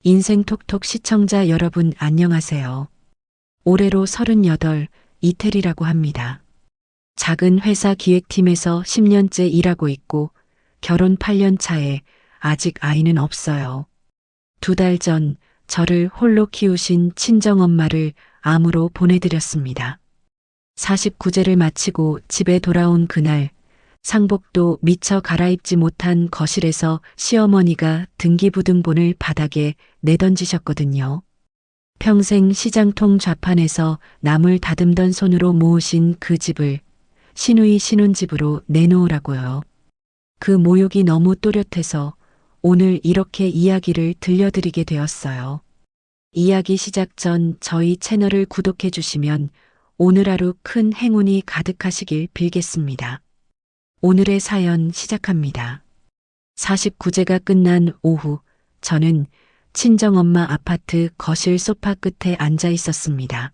인생톡톡 시청자 여러분 안녕하세요. 올해로 38 이태리라고 합니다. 작은 회사 기획팀에서 10년째 일하고 있고 결혼 8년 차에 아직 아이는 없어요. 2달 전 저를 홀로 키우신 친정엄마를 암으로 보내드렸습니다. 49제를 마치고 집에 돌아온 그날 상복도 미처 갈아입지 못한 거실에서 시어머니가 등기부등본을 바닥에 내던지셨거든요. 평생 시장통 좌판에서 남을 다듬던 손으로 모으신 그 집을 시누이 신혼집으로 내놓으라고요. 그 모욕이 너무 또렷해서 오늘 이렇게 이야기를 들려드리게 되었어요. 이야기 시작 전 저희 채널을 구독해 주시면 오늘 하루 큰 행운이 가득하시길 빌겠습니다. 오늘의 사연 시작합니다. 49제가 끝난 오후 저는 친정엄마 아파트 거실 소파 끝에 앉아 있었습니다.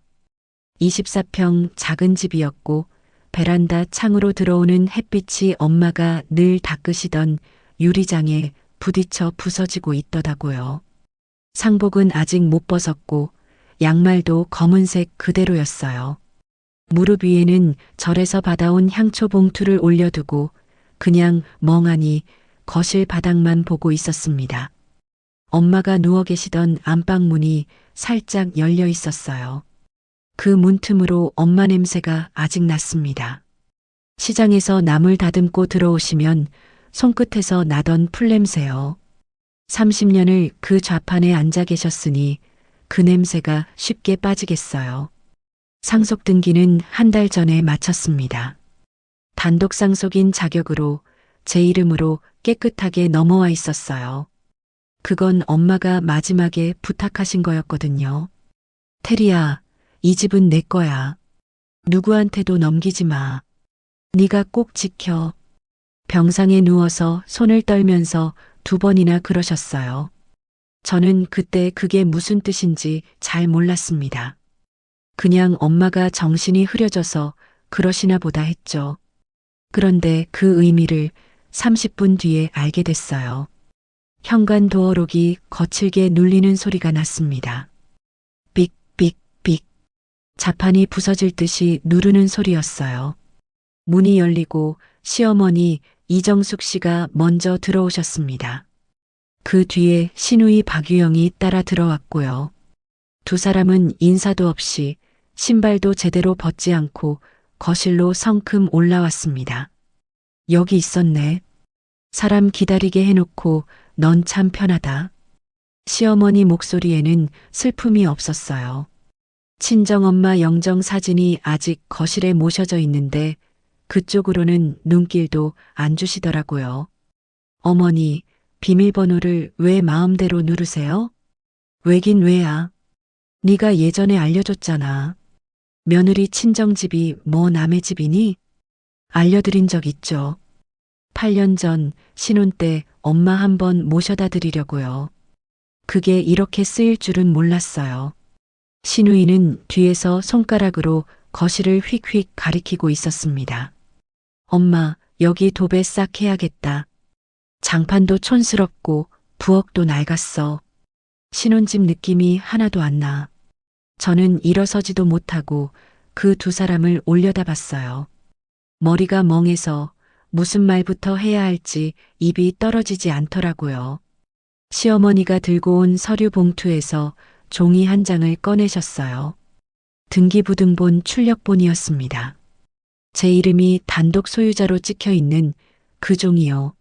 24평 작은 집이었고 베란다 창으로 들어오는 햇빛이 엄마가 늘 닦으시던 유리장에 부딪혀 부서지고 있더라고요. 상복은 아직 못 벗었고 양말도 검은색 그대로였어요. 무릎 위에는 절에서 받아온 향초 봉투를 올려두고 그냥 멍하니 거실 바닥만 보고 있었습니다. 엄마가 누워 계시던 안방문이 살짝 열려 있었어요. 그 문틈으로 엄마 냄새가 아직 났습니다. 시장에서 나물 다듬고 들어오시면 손끝에서 나던 풀냄새요. 30년을 그 좌판에 앉아 계셨으니 그 냄새가 쉽게 빠지겠어요. 상속 등기는 한 달 전에 마쳤습니다. 단독 상속인 자격으로 제 이름으로 깨끗하게 넘어와 있었어요. 그건 엄마가 마지막에 부탁하신 거였거든요. 테리야, 이 집은 내 거야. 누구한테도 넘기지 마. 네가 꼭 지켜. 병상에 누워서 손을 떨면서 2번이나 그러셨어요. 저는 그때 그게 무슨 뜻인지 잘 몰랐습니다. 그냥 엄마가 정신이 흐려져서 그러시나 보다 했죠. 그런데 그 의미를 30분 뒤에 알게 됐어요. 현관 도어록이 거칠게 눌리는 소리가 났습니다. 삑삑삑. 자판이 부서질 듯이 누르는 소리였어요. 문이 열리고 시어머니 이정숙 씨가 먼저 들어오셨습니다. 그 뒤에 시누이 박유영이 따라 들어왔고요. 2사람은 인사도 없이 신발도 제대로 벗지 않고 거실로 성큼 올라왔습니다. 여기 있었네. 사람 기다리게 해놓고 넌 참 편하다. 시어머니 목소리에는 슬픔이 없었어요. 친정엄마 영정 사진이 아직 거실에 모셔져 있는데 그쪽으로는 눈길도 안 주시더라고요. 어머니, 비밀번호를 왜 마음대로 누르세요? 왜긴 왜야? 네가 예전에 알려줬잖아. 며느리 친정집이 뭐 남의 집이니? 알려드린 적 있죠. 8년 전 신혼 때 엄마 한번 모셔다 드리려고요. 그게 이렇게 쓰일 줄은 몰랐어요. 시누이는 뒤에서 손가락으로 거실을 휙휙 가리키고 있었습니다. 엄마, 여기 도배 싹 해야겠다. 장판도 촌스럽고 부엌도 낡았어. 신혼집 느낌이 하나도 안 나. 저는 일어서지도 못하고 그 2사람을 올려다봤어요. 머리가 멍해서 무슨 말부터 해야 할지 입이 떨어지지 않더라고요. 시어머니가 들고 온 서류 봉투에서 종이 한 장을 꺼내셨어요. 등기부등본 출력본이었습니다. 제 이름이 단독 소유자로 찍혀 있는 그 종이요.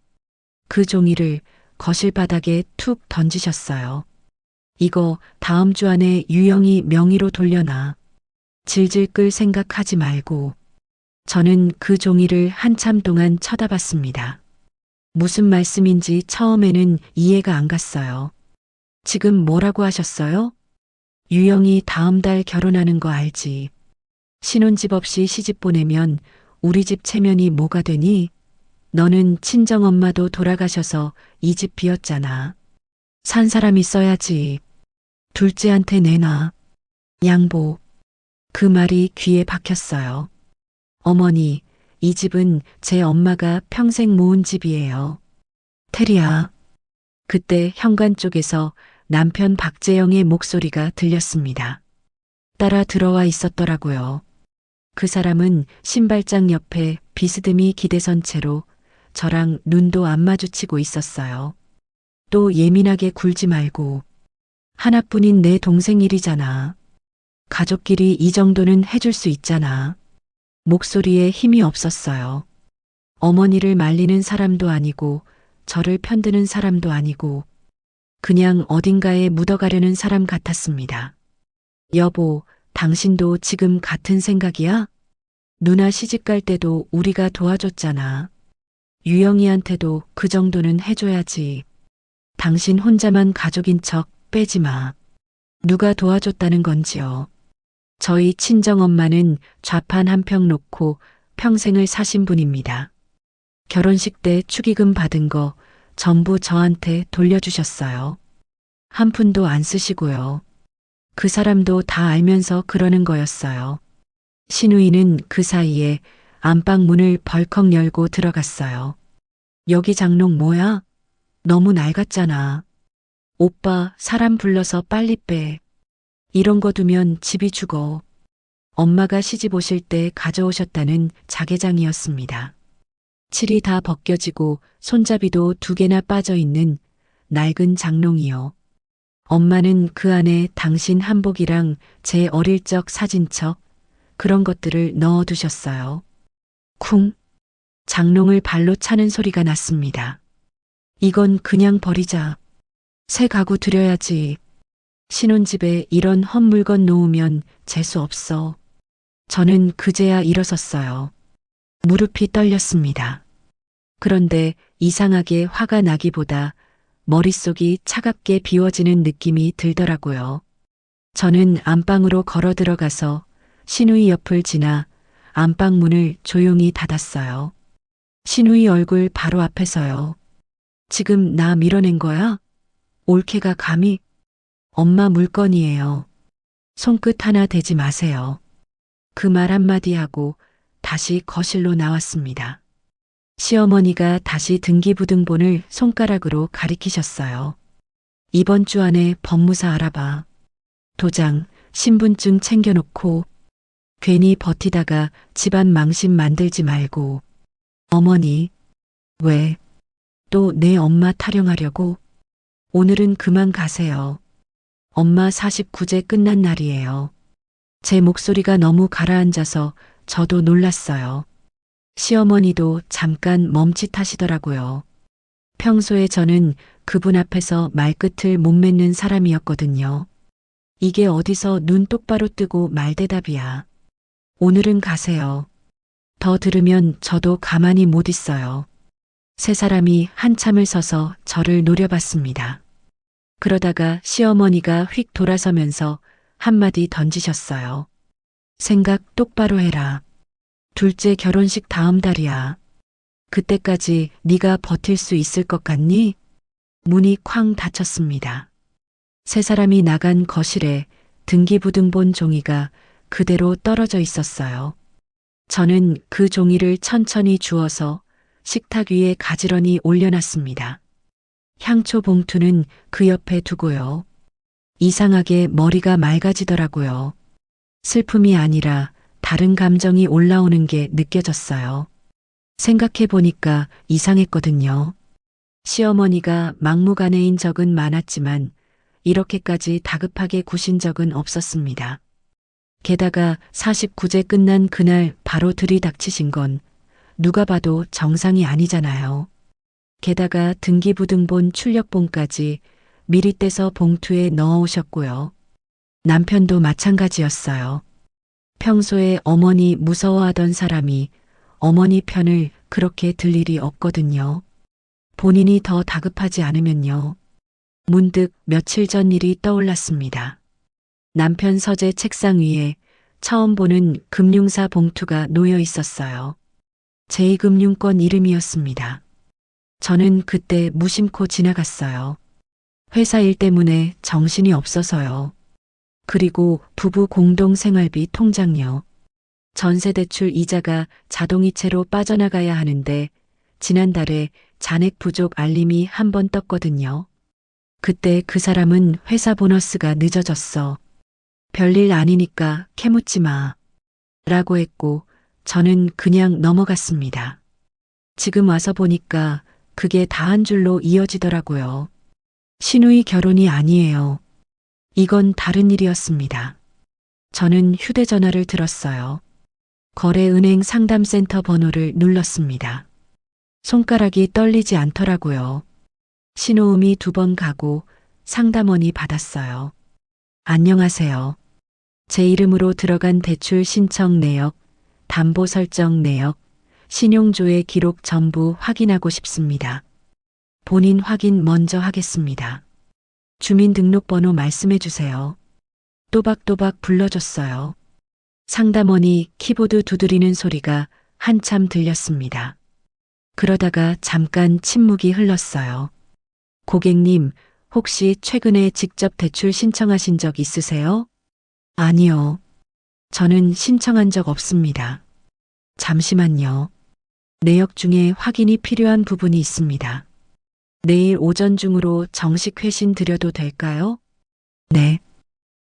그 종이를 거실 바닥에 툭 던지셨어요. 이거 다음 주 안에 유영이 명의로 돌려놔. 질질 끌 생각하지 말고. 저는 그 종이를 한참 동안 쳐다봤습니다. 무슨 말씀인지 처음에는 이해가 안 갔어요. 지금 뭐라고 하셨어요? 유영이 다음 달 결혼하는 거 알지? 신혼집 없이 시집 보내면 우리 집 체면이 뭐가 되니? 너는 친정엄마도 돌아가셔서 이 집 비었잖아. 산 사람이 써야지. 둘째한테 내놔. 양보. 그 말이 귀에 박혔어요. 어머니, 이 집은 제 엄마가 평생 모은 집이에요. 테리야. 그때 현관 쪽에서 남편 박재영의 목소리가 들렸습니다. 따라 들어와 있었더라고요. 그 사람은 신발장 옆에 비스듬히 기대선 채로 저랑 눈도 안 마주치고 있었어요. 또 예민하게 굴지 말고. 하나뿐인 내 동생 일이잖아. 가족끼리 이 정도는 해줄 수 있잖아. 목소리에 힘이 없었어요. 어머니를 말리는 사람도 아니고 저를 편드는 사람도 아니고 그냥 어딘가에 묻어가려는 사람 같았습니다. 여보, 당신도 지금 같은 생각이야? 누나 시집갈 때도 우리가 도와줬잖아. 유영이한테도 그 정도는 해줘야지. 당신 혼자만 가족인 척 빼지 마. 누가 도와줬다는 건지요. 저희 친정엄마는 좌판 한 평 놓고 평생을 사신 분입니다. 결혼식 때 축의금 받은 거 전부 저한테 돌려주셨어요. 한 푼도 안 쓰시고요. 그 사람도 다 알면서 그러는 거였어요. 신우이는 그 사이에 안방 문을 벌컥 열고 들어갔어요. 여기 장롱 뭐야? 너무 낡았잖아. 오빠 사람 불러서 빨리 빼. 이런 거 두면 집이 죽어. 엄마가 시집 오실 때 가져오셨다는 자개장이었습니다. 칠이 다 벗겨지고 손잡이도 2개나 빠져 있는 낡은 장롱이요. 엄마는 그 안에 당신 한복이랑 제 어릴 적 사진첩 그런 것들을 넣어두셨어요. 쿵! 장롱을 발로 차는 소리가 났습니다. 이건 그냥 버리자. 새 가구 드려야지. 신혼집에 이런 헛물건 놓으면 재수 없어. 저는 그제야 일어섰어요. 무릎이 떨렸습니다. 그런데 이상하게 화가 나기보다 머릿속이 차갑게 비워지는 느낌이 들더라고요. 저는 안방으로 걸어 들어가서 신우이 옆을 지나 안방 문을 조용히 닫았어요. 신우이 얼굴 바로 앞에서요. 지금 나 밀어낸 거야? 올케가 감히? 엄마 물건이에요. 손끝 하나 대지 마세요. 그 말 한마디 하고 다시 거실로 나왔습니다. 시어머니가 다시 등기부등본을 손가락으로 가리키셨어요. 이번 주 안에 법무사 알아봐. 도장, 신분증 챙겨놓고 괜히 버티다가 집안 망신 만들지 말고. 어머니, 왜? 또 내 엄마 타령하려고? 오늘은 그만 가세요. 엄마 49제 끝난 날이에요. 제 목소리가 너무 가라앉아서 저도 놀랐어요. 시어머니도 잠깐 멈칫하시더라고요. 평소에 저는 그분 앞에서 말끝을 못 맺는 사람이었거든요. 이게 어디서 눈 똑바로 뜨고 말대답이야. 오늘은 가세요. 더 들으면 저도 가만히 못 있어요. 세 사람이 한참을 서서 저를 노려봤습니다. 그러다가 시어머니가 휙 돌아서면서 한마디 던지셨어요. 생각 똑바로 해라. 둘째 결혼식 다음 달이야. 그때까지 네가 버틸 수 있을 것 같니? 문이 쾅 닫혔습니다. 세 사람이 나간 거실에 등기부등본 종이가 그대로 떨어져 있었어요. 저는 그 종이를 천천히 주워서 식탁 위에 가지런히 올려놨습니다. 향초 봉투는 그 옆에 두고요. 이상하게 머리가 맑아지더라고요. 슬픔이 아니라 다른 감정이 올라오는 게 느껴졌어요. 생각해 보니까 이상했거든요. 시어머니가 막무가내인 적은 많았지만 이렇게까지 다급하게 구신 적은 없었습니다. 게다가 49제 끝난 그날 바로 들이닥치신 건 누가 봐도 정상이 아니잖아요. 게다가 등기부등본 출력본까지 미리 떼서 봉투에 넣어오셨고요. 남편도 마찬가지였어요. 평소에 어머니 무서워하던 사람이 어머니 편을 그렇게 들 일이 없거든요. 본인이 더 다급하지 않으면요. 문득 며칠 전 일이 떠올랐습니다. 남편 서재 책상 위에 처음 보는 금융사 봉투가 놓여 있었어요. 제2금융권 이름이었습니다. 저는 그때 무심코 지나갔어요. 회사 일 때문에 정신이 없어서요. 그리고 부부 공동생활비 통장요. 전세대출 이자가 자동이체로 빠져나가야 하는데 지난달에 잔액 부족 알림이 한 번 떴거든요. 그때 그 사람은 회사 보너스가 늦어졌어. 별일 아니니까 캐묻지 마. 라고 했고 저는 그냥 넘어갔습니다. 지금 와서 보니까 그게 다 한 줄로 이어지더라고요. 신우이 결혼이 아니에요. 이건 다른 일이었습니다. 저는 휴대전화를 들었어요. 거래은행 상담센터 번호를 눌렀습니다. 손가락이 떨리지 않더라고요. 신호음이 2번 가고 상담원이 받았어요. 안녕하세요. 제 이름으로 들어간 대출 신청 내역, 담보 설정 내역, 신용조회 기록 전부 확인하고 싶습니다. 본인 확인 먼저 하겠습니다. 주민등록번호 말씀해 주세요. 또박또박 불러줬어요. 상담원이 키보드 두드리는 소리가 한참 들렸습니다. 그러다가 잠깐 침묵이 흘렀어요. 고객님, 혹시 최근에 직접 대출 신청하신 적 있으세요? 아니요. 저는 신청한 적 없습니다. 잠시만요. 내역 중에 확인이 필요한 부분이 있습니다. 내일 오전 중으로 정식 회신 드려도 될까요? 네.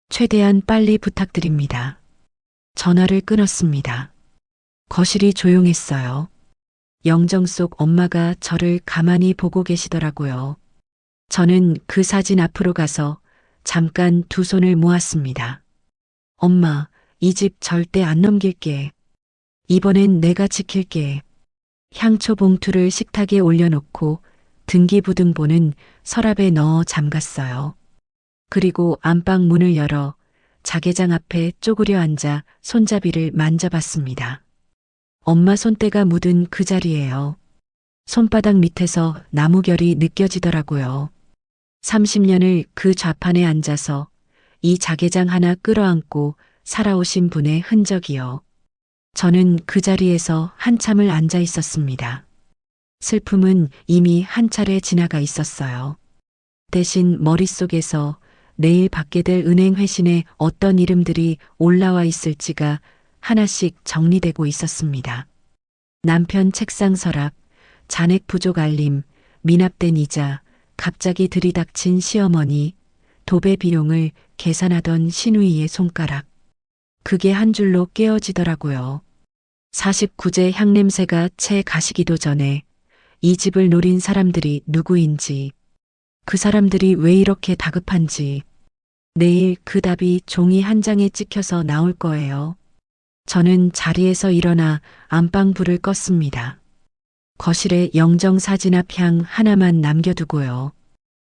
최대한 빨리 부탁드립니다. 전화를 끊었습니다. 거실이 조용했어요. 영정 속 엄마가 저를 가만히 보고 계시더라고요. 저는 그 사진 앞으로 가서 잠깐 2 손을 모았습니다. 엄마, 이 집 절대 안 넘길게. 이번엔 내가 지킬게. 향초 봉투를 식탁에 올려놓고 등기부등본은 서랍에 넣어 잠갔어요. 그리고 안방 문을 열어 자개장 앞에 쪼그려 앉아 손잡이를 만져봤습니다. 엄마 손때가 묻은 그 자리예요. 손바닥 밑에서 나무결이 느껴지더라고요. 30년을 그 좌판에 앉아서 이 자개장 하나 끌어안고 살아오신 분의 흔적이요. 저는 그 자리에서 한참을 앉아 있었습니다. 슬픔은 이미 한 차례 지나가 있었어요. 대신 머릿속에서 내일 받게 될 은행 회신에 어떤 이름들이 올라와 있을지가 하나씩 정리되고 있었습니다. 남편 책상 서랍, 잔액 부족 알림, 미납된 이자, 갑자기 들이닥친 시어머니, 도배 비용을 계산하던 신우이의 손가락. 그게 한 줄로 깨어지더라고요. 49제 향냄새가 채 가시기도 전에 이 집을 노린 사람들이 누구인지, 그 사람들이 왜 이렇게 다급한지, 내일 그 답이 종이 한 장에 찍혀서 나올 거예요. 저는 자리에서 일어나 안방 불을 껐습니다. 거실에 영정 사진 앞 향 하나만 남겨두고요.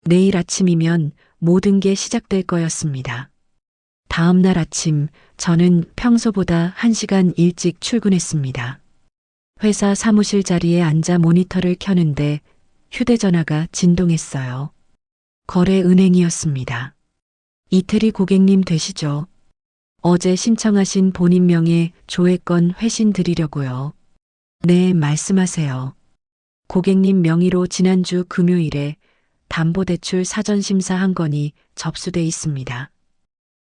내일 아침이면 모든 게 시작될 거였습니다. 다음 날 아침 저는 평소보다 1시간 일찍 출근했습니다. 회사 사무실 자리에 앉아 모니터를 켜는데 휴대전화가 진동했어요. 거래은행이었습니다. 이태리 고객님 되시죠? 어제 신청하신 본인 명의 조회권 회신 드리려고요. 네, 말씀하세요. 고객님 명의로 지난주 금요일에 담보대출 사전심사 한 건이 접수돼 있습니다.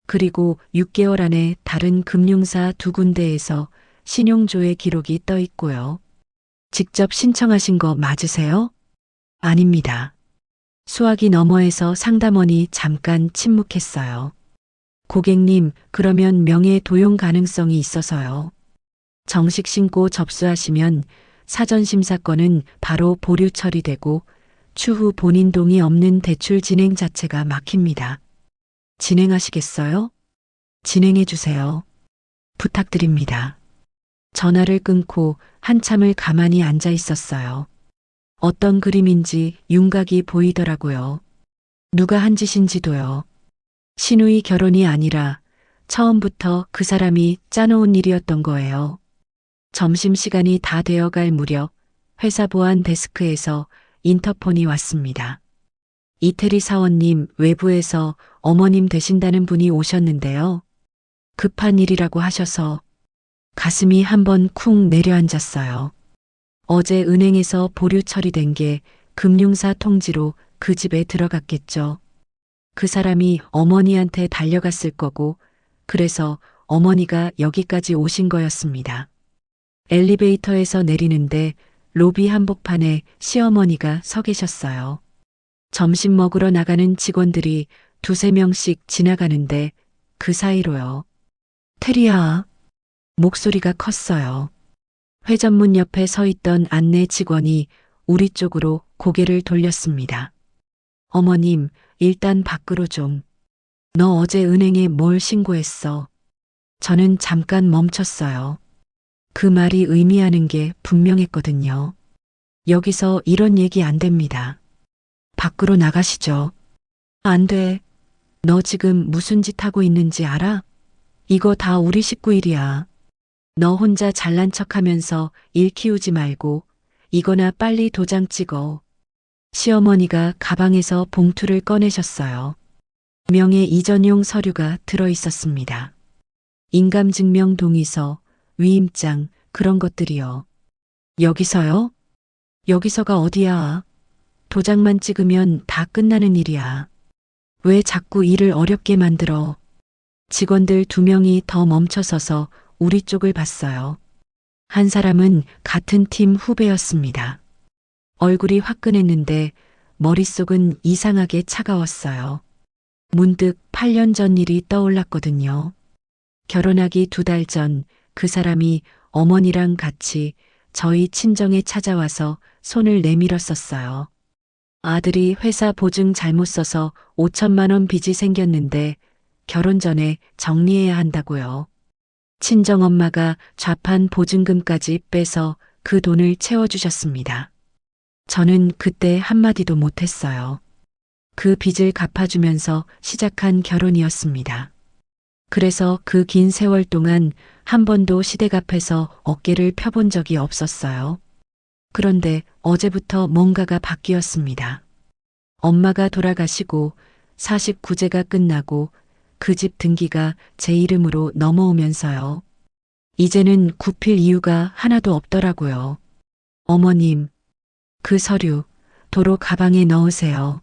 그리고 6개월 안에 다른 금융사 2군데에서 신용조회 기록이 떠 있고요. 직접 신청하신 거 맞으세요? 아닙니다. 수화기 너머에서 상담원이 잠깐 침묵했어요. 고객님, 그러면 명예 도용 가능성이 있어서요. 정식 신고 접수하시면 사전심사건은 바로 보류 처리되고 추후 본인 동의 없는 대출 진행 자체가 막힙니다. 진행하시겠어요? 진행해 주세요. 부탁드립니다. 전화를 끊고 한참을 가만히 앉아 있었어요. 어떤 그림인지 윤곽이 보이더라고요. 누가 한 짓인지도요. 신우이 결혼이 아니라 처음부터 그 사람이 짜놓은 일이었던 거예요. 점심시간이 다 되어갈 무렵 회사 보안 데스크에서 인터폰이 왔습니다. 이태리 사원님, 외부에서 어머님 되신다는 분이 오셨는데요. 급한 일이라고 하셔서 가슴이 한번 쿵 내려앉았어요. 어제 은행에서 보류 처리된 게 금융사 통지로 그 집에 들어갔겠죠. 그 사람이 어머니한테 달려갔을 거고 그래서 어머니가 여기까지 오신 거였습니다. 엘리베이터에서 내리는데 로비 한복판에 시어머니가 서 계셨어요. 점심 먹으러 나가는 직원들이 두세 명씩 지나가는데 그 사이로요. 테리야. 목소리가 컸어요. 회전문 옆에 서 있던 안내 직원이 우리 쪽으로 고개를 돌렸습니다. 어머님, 일단 밖으로 좀. 너 어제 은행에 뭘 신고했어? 저는 잠깐 멈췄어요. 그 말이 의미하는 게 분명했거든요. 여기서 이런 얘기 안 됩니다. 밖으로 나가시죠. 안 돼. 너 지금 무슨 짓 하고 있는지 알아? 이거 다 우리 식구 일이야. 너 혼자 잘난 척 하면서 일 키우지 말고 이거나 빨리 도장 찍어. 시어머니가 가방에서 봉투를 꺼내셨어요. 명예 이전용 서류가 들어 있었습니다. 인감증명 동의서, 위임장, 그런 것들이요. 여기서요? 여기서가 어디야? 도장만 찍으면 다 끝나는 일이야. 왜 자꾸 일을 어렵게 만들어? 직원들 2명이 더 멈춰서서 우리 쪽을 봤어요. 한 사람은 같은 팀 후배였습니다. 얼굴이 화끈했는데 머릿속은 이상하게 차가웠어요. 문득 8년 전 일이 떠올랐거든요. 결혼하기 2달 전 그 사람이 어머니랑 같이 저희 친정에 찾아와서 손을 내밀었었어요. 아들이 회사 보증 잘못 써서 5천만 원 빚이 생겼는데 결혼 전에 정리해야 한다고요. 친정엄마가 좌판 보증금까지 빼서 그 돈을 채워주셨습니다. 저는 그때 한마디도 못했어요. 그 빚을 갚아주면서 시작한 결혼이었습니다. 그래서 그 긴 세월 동안 한 번도 시댁 앞에서 어깨를 펴본 적이 없었어요. 그런데 어제부터 뭔가가 바뀌었습니다. 엄마가 돌아가시고 49제가 끝나고 그 집 등기가 제 이름으로 넘어오면서요. 이제는 굽힐 이유가 하나도 없더라고요. 어머님, 그 서류 도로 가방에 넣으세요.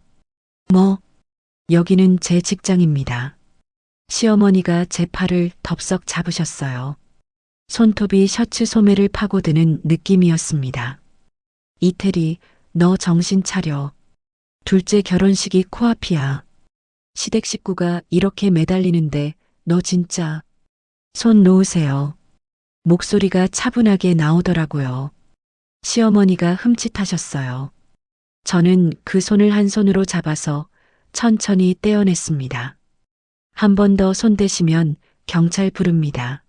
뭐? 여기는 제 직장입니다. 시어머니가 제 팔을 덥석 잡으셨어요. 손톱이 셔츠 소매를 파고드는 느낌이었습니다. 이태리, 너 정신 차려. 둘째 결혼식이 코앞이야. 시댁 식구가 이렇게 매달리는데 너 진짜. 손 놓으세요. 목소리가 차분하게 나오더라고요. 시어머니가 흠칫하셨어요. 저는 그 손을 한 손으로 잡아서 천천히 떼어냈습니다. 한 번 더 손대시면 경찰 부릅니다.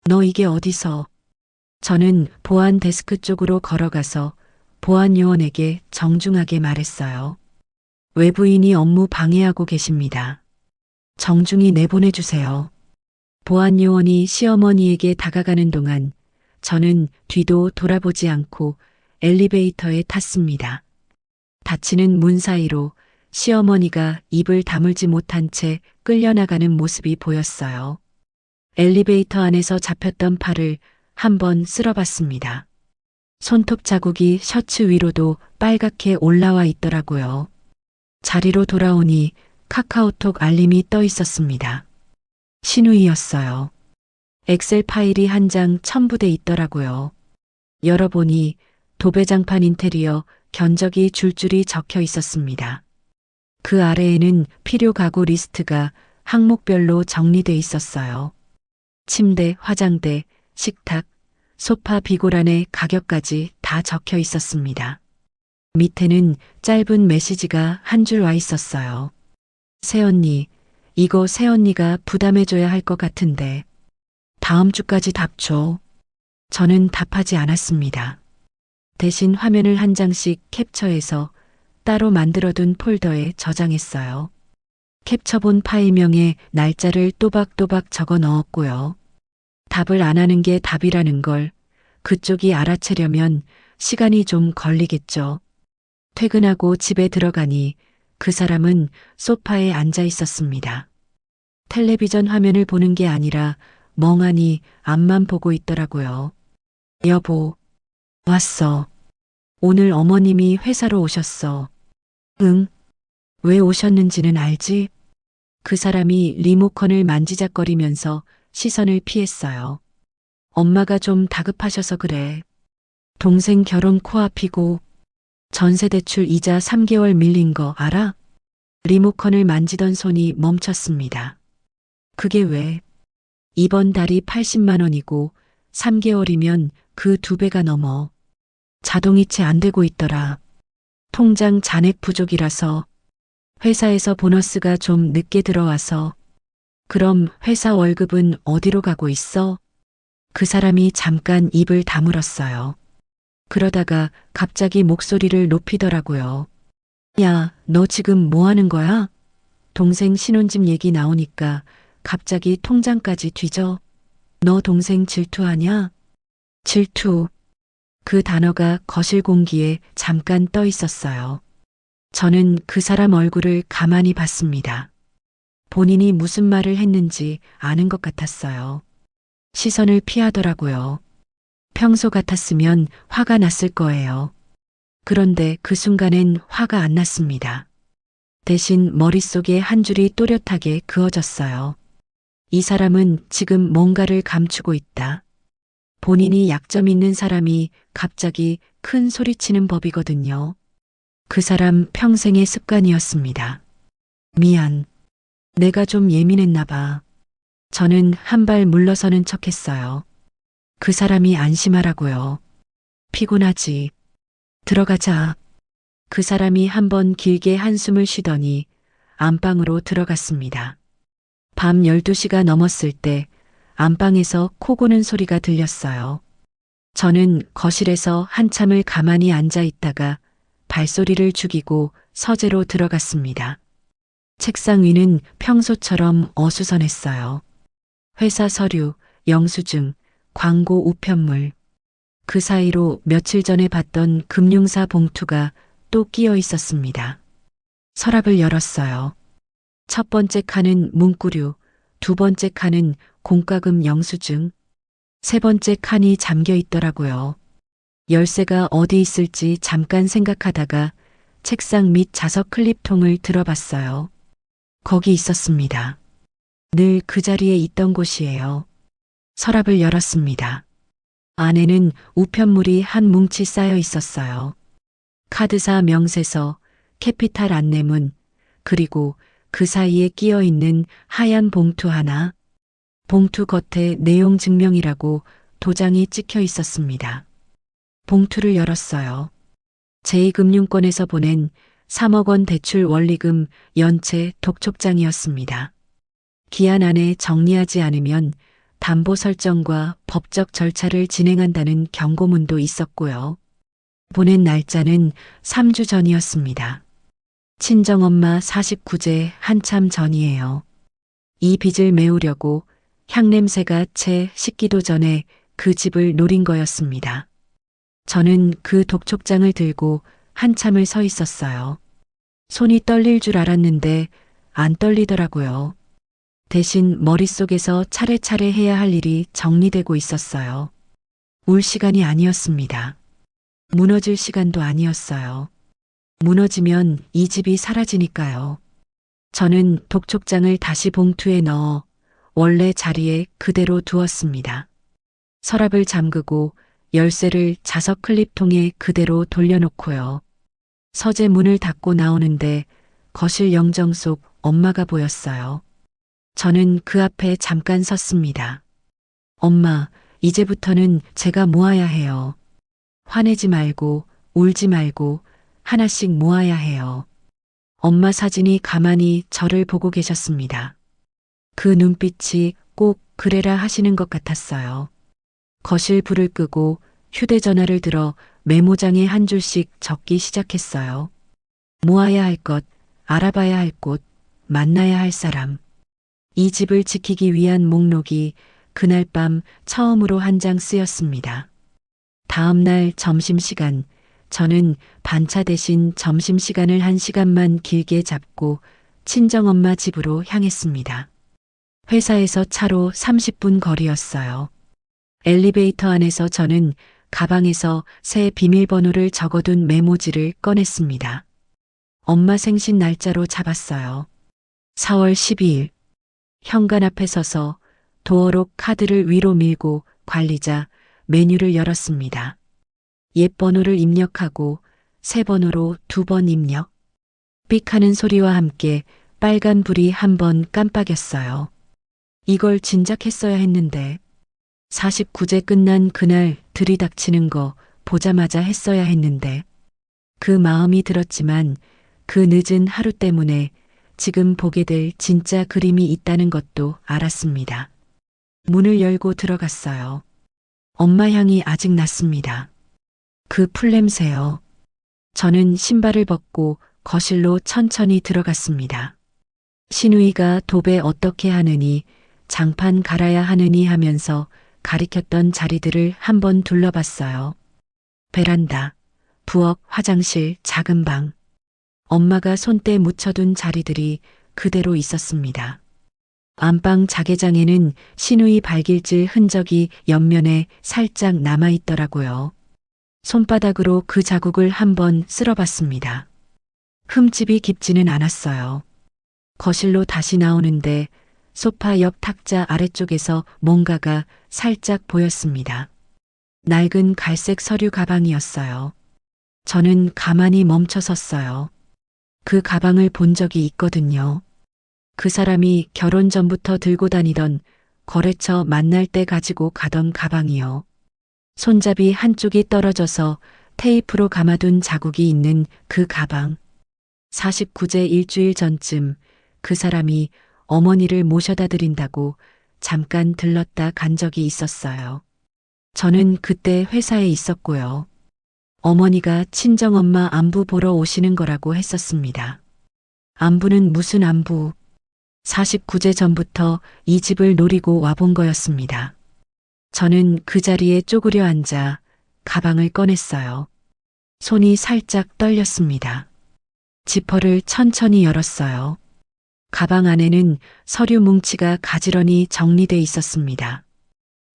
너 이게 어디서? 저는 보안 데스크 쪽으로 걸어가서 보안 요원에게 정중하게 말했어요. 외부인이 업무 방해하고 계십니다. 정중히 내보내주세요. 보안 요원이 시어머니에게 다가가는 동안 저는 뒤도 돌아보지 않고 엘리베이터에 탔습니다. 닫히는 문 사이로 시어머니가 입을 다물지 못한 채 끌려나가는 모습이 보였어요. 엘리베이터 안에서 잡혔던 팔을 한번 쓸어봤습니다. 손톱 자국이 셔츠 위로도 빨갛게 올라와 있더라고요. 자리로 돌아오니 카카오톡 알림이 떠 있었습니다. 신우이였어요. 엑셀 파일이 한 장 첨부돼 있더라고요. 열어보니 도배장판 인테리어 견적이 줄줄이 적혀 있었습니다. 그 아래에는 필요 가구 리스트가 항목별로 정리돼 있었어요. 침대, 화장대, 식탁, 소파 비고란의 가격까지 다 적혀 있었습니다. 밑에는 짧은 메시지가 한 줄 와 있었어요. 새언니, 이거 새언니가 부담해줘야 할 것 같은데 다음 주까지 답 줘. 저는 답하지 않았습니다. 대신 화면을 한 장씩 캡처해서 따로 만들어둔 폴더에 저장했어요. 캡처본 파일명에 날짜를 또박또박 적어 넣었고요. 답을 안 하는 게 답이라는 걸 그쪽이 알아채려면 시간이 좀 걸리겠죠. 퇴근하고 집에 들어가니 그 사람은 소파에 앉아 있었습니다. 텔레비전 화면을 보는 게 아니라 멍하니 앞만 보고 있더라고요. 여보, 왔어. 오늘 어머님이 회사로 오셨어. 응? 왜 오셨는지는 알지? 그 사람이 리모컨을 만지작거리면서 시선을 피했어요. 엄마가 좀 다급하셔서 그래. 동생 결혼 코앞이고. 전세대출 이자 3개월 밀린 거 알아? 리모컨을 만지던 손이 멈췄습니다. 그게 왜? 이번 달이 80만 원이고 3개월이면 그 2배가 넘어. 자동이체 안 되고 있더라. 통장 잔액 부족이라서. 회사에서 보너스가 좀 늦게 들어와서. 그럼 회사 월급은 어디로 가고 있어? 그 사람이 잠깐 입을 다물었어요. 그러다가 갑자기 목소리를 높이더라고요. 야, 너 지금 뭐 하는 거야? 동생 신혼집 얘기 나오니까 갑자기 통장까지 뒤져. 너 동생 질투하냐? 질투. 그 단어가 거실 공기에 잠깐 떠 있었어요. 저는 그 사람 얼굴을 가만히 봤습니다. 본인이 무슨 말을 했는지 아는 것 같았어요. 시선을 피하더라고요. 평소 같았으면 화가 났을 거예요. 그런데 그 순간엔 화가 안 났습니다. 대신 머릿속에 한 줄이 또렷하게 그어졌어요. 이 사람은 지금 뭔가를 감추고 있다. 본인이 약점 있는 사람이 갑자기 큰 소리치는 법이거든요. 그 사람 평생의 습관이었습니다. 미안. 내가 좀 예민했나 봐. 저는 한 발 물러서는 척했어요. 그 사람이 안심하라고요. 피곤하지. 들어가자. 그 사람이 한번 길게 한숨을 쉬더니 안방으로 들어갔습니다. 밤 12시가 넘었을 때 안방에서 코 고는 소리가 들렸어요. 저는 거실에서 한참을 가만히 앉아 있다가 발소리를 죽이고 서재로 들어갔습니다. 책상 위는 평소처럼 어수선했어요. 회사 서류, 영수증, 광고 우편물. 그 사이로 며칠 전에 봤던 금융사 봉투가 또 끼어 있었습니다. 서랍을 열었어요. 첫 번째 칸은 문구류, 두 번째 칸은 공과금 영수증, 세 번째 칸이 잠겨 있더라고요. 열쇠가 어디 있을지 잠깐 생각하다가 책상 밑 자석 클립통을 들어봤어요. 거기 있었습니다. 늘 그 자리에 있던 곳이에요. 서랍을 열었습니다. 안에는 우편물이 한 뭉치 쌓여 있었어요. 카드사 명세서, 캐피탈 안내문, 그리고 그 사이에 끼어 있는 하얀 봉투 하나. 봉투 겉에 내용 증명이라고 도장이 찍혀 있었습니다. 봉투를 열었어요. 제2금융권에서 보낸 3억 원 대출 원리금 연체 독촉장이었습니다. 기한 안에 정리하지 않으면 담보 설정과 법적 절차를 진행한다는 경고문도 있었고요. 보낸 날짜는 3주 전이었습니다. 친정엄마 49제 한참 전이에요. 이 빚을 메우려고 향냄새가 채 식기도 전에 그 집을 노린 거였습니다. 저는 그 독촉장을 들고 한참을 서 있었어요. 손이 떨릴 줄 알았는데 안 떨리더라고요. 대신 머릿속에서 차례차례 해야 할 일이 정리되고 있었어요. 울 시간이 아니었습니다. 무너질 시간도 아니었어요. 무너지면 이 집이 사라지니까요. 저는 독촉장을 다시 봉투에 넣어 원래 자리에 그대로 두었습니다. 서랍을 잠그고 열쇠를 자석 클립통에 그대로 돌려놓고요. 서재 문을 닫고 나오는데 거실 영정 속 엄마가 보였어요. 저는 그 앞에 잠깐 섰습니다. 엄마, 이제부터는 제가 모아야 해요. 화내지 말고 울지 말고 하나씩 모아야 해요. 엄마 사진이 가만히 저를 보고 계셨습니다. 그 눈빛이 꼭 그래라 하시는 것 같았어요. 거실 불을 끄고 휴대전화를 들어 메모장에 한 줄씩 적기 시작했어요. 모아야 할 것, 알아봐야 할 곳, 만나야 할 사람. 이 집을 지키기 위한 목록이 그날 밤 처음으로 한 장 쓰였습니다. 다음 날 점심시간, 저는 반차 대신 점심시간을 1시간만 길게 잡고 친정엄마 집으로 향했습니다. 회사에서 차로 30분 거리였어요. 엘리베이터 안에서 저는 가방에서 새 비밀번호를 적어둔 메모지를 꺼냈습니다. 엄마 생신 날짜로 잡았어요. 4월 12일. 현관 앞에 서서 도어록 카드를 위로 밀고 관리자 메뉴를 열었습니다. 옛 번호를 입력하고 새 번호로 2번 입력. 삑 하는 소리와 함께 빨간 불이 한 번 깜빡였어요. 이걸 진작했어야 했는데 49제 끝난 그날 들이닥치는 거 보자마자 했어야 했는데 그 마음이 들었지만 그 늦은 하루 때문에 지금 보게 될 진짜 그림이 있다는 것도 알았습니다. 문을 열고 들어갔어요. 엄마 향이 아직 났습니다. 그 풀냄새요. 저는 신발을 벗고 거실로 천천히 들어갔습니다. 신우이가 도배 어떻게 하느니 장판 갈아야 하느니 하면서 가리켰던 자리들을 한번 둘러봤어요. 베란다, 부엌, 화장실, 작은 방. 엄마가 손때 묻혀둔 자리들이 그대로 있었습니다. 안방 자개장에는 신우이 발길질 흔적이 옆면에 살짝 남아있더라고요. 손바닥으로 그 자국을 한번 쓸어봤습니다. 흠집이 깊지는 않았어요. 거실로 다시 나오는데 소파 옆 탁자 아래쪽에서 뭔가가 살짝 보였습니다. 낡은 갈색 서류 가방이었어요. 저는 가만히 멈춰 섰어요. 그 가방을 본 적이 있거든요. 그 사람이 결혼 전부터 들고 다니던 거래처 만날 때 가지고 가던 가방이요. 손잡이 한쪽이 떨어져서 테이프로 감아둔 자국이 있는 그 가방. 49제 일주일 전쯤 그 사람이 어머니를 모셔다 드린다고 잠깐 들렀다 간 적이 있었어요. 저는 그때 회사에 있었고요. 어머니가 친정엄마 안부 보러 오시는 거라고 했었습니다. 안부는 무슨 안부? 49제 전부터 이 집을 노리고 와본 거였습니다. 저는 그 자리에 쪼그려 앉아 가방을 꺼냈어요. 손이 살짝 떨렸습니다. 지퍼를 천천히 열었어요. 가방 안에는 서류 뭉치가 가지런히 정리돼 있었습니다.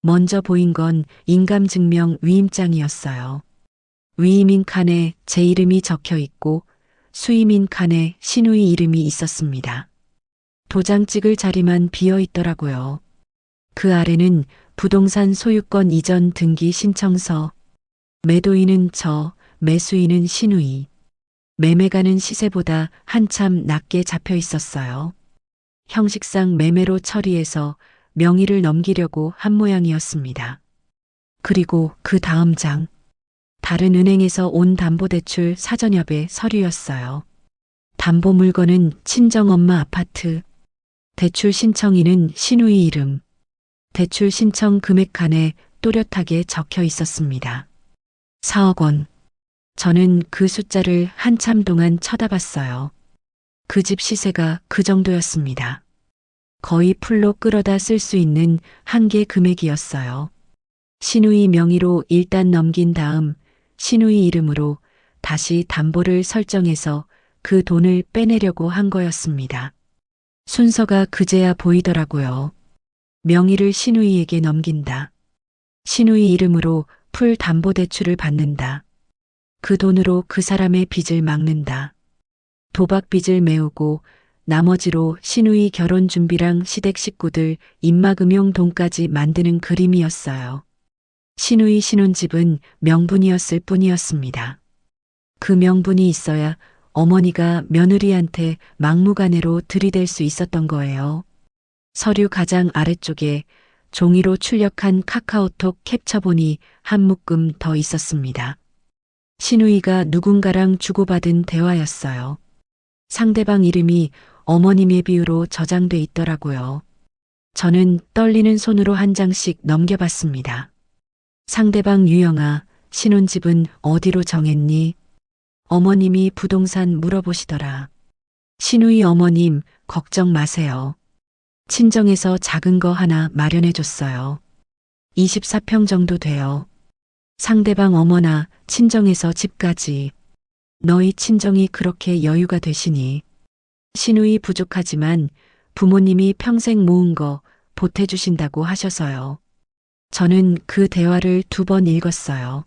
먼저 보인 건 인감증명 위임장이었어요. 위임인 칸에 제 이름이 적혀 있고 수임인 칸에 신우이 이름이 있었습니다. 도장 찍을 자리만 비어 있더라고요. 그 아래는 부동산 소유권 이전 등기 신청서, 매도인은 저, 매수인은 신우이. 매매가는 시세보다 한참 낮게 잡혀 있었어요. 형식상 매매로 처리해서 명의를 넘기려고 한 모양이었습니다. 그리고 그 다음 장. 다른 은행에서 온 담보대출 사전협의 서류였어요. 담보 물건은 친정엄마 아파트. 대출 신청인은 신우이 이름. 대출 신청 금액 칸에 또렷하게 적혀 있었습니다. 4억 원. 저는 그 숫자를 한참 동안 쳐다봤어요. 그 집 시세가 그 정도였습니다. 거의 풀로 끌어다 쓸 수 있는 한계 금액이었어요. 신우이 명의로 일단 넘긴 다음 신우이 이름으로 다시 담보를 설정해서 그 돈을 빼내려고 한 거였습니다. 순서가 그제야 보이더라고요. 명의를 신우이에게 넘긴다. 신우이 이름으로 풀 담보대출을 받는다. 그 돈으로 그 사람의 빚을 막는다. 도박 빚을 메우고 나머지로 신우이 결혼 준비랑 시댁 식구들 입막음용 돈까지 만드는 그림이었어요. 신우이 신혼집은 명분이었을 뿐이었습니다. 그 명분이 있어야 어머니가 며느리한테 막무가내로 들이댈 수 있었던 거예요. 서류 가장 아래쪽에 종이로 출력한 카카오톡 캡처본이 한 묶음 더 있었습니다. 신우이가 누군가랑 주고받은 대화였어요. 상대방 이름이 어머님의 비유로 저장돼 있더라고요. 저는 떨리는 손으로 한 장씩 넘겨봤습니다. 상대방 유영아, 신혼집은 어디로 정했니? 어머님이 부동산 물어보시더라. 신우이 어머님, 걱정 마세요. 친정에서 작은 거 하나 마련해줬어요. 24평 정도 돼요. 상대방 어머나 친정에서 집까지. 너희 친정이 그렇게 여유가 되시니. 신우이 부족하지만 부모님이 평생 모은 거 보태주신다고 하셔서요. 저는 그 대화를 2번 읽었어요.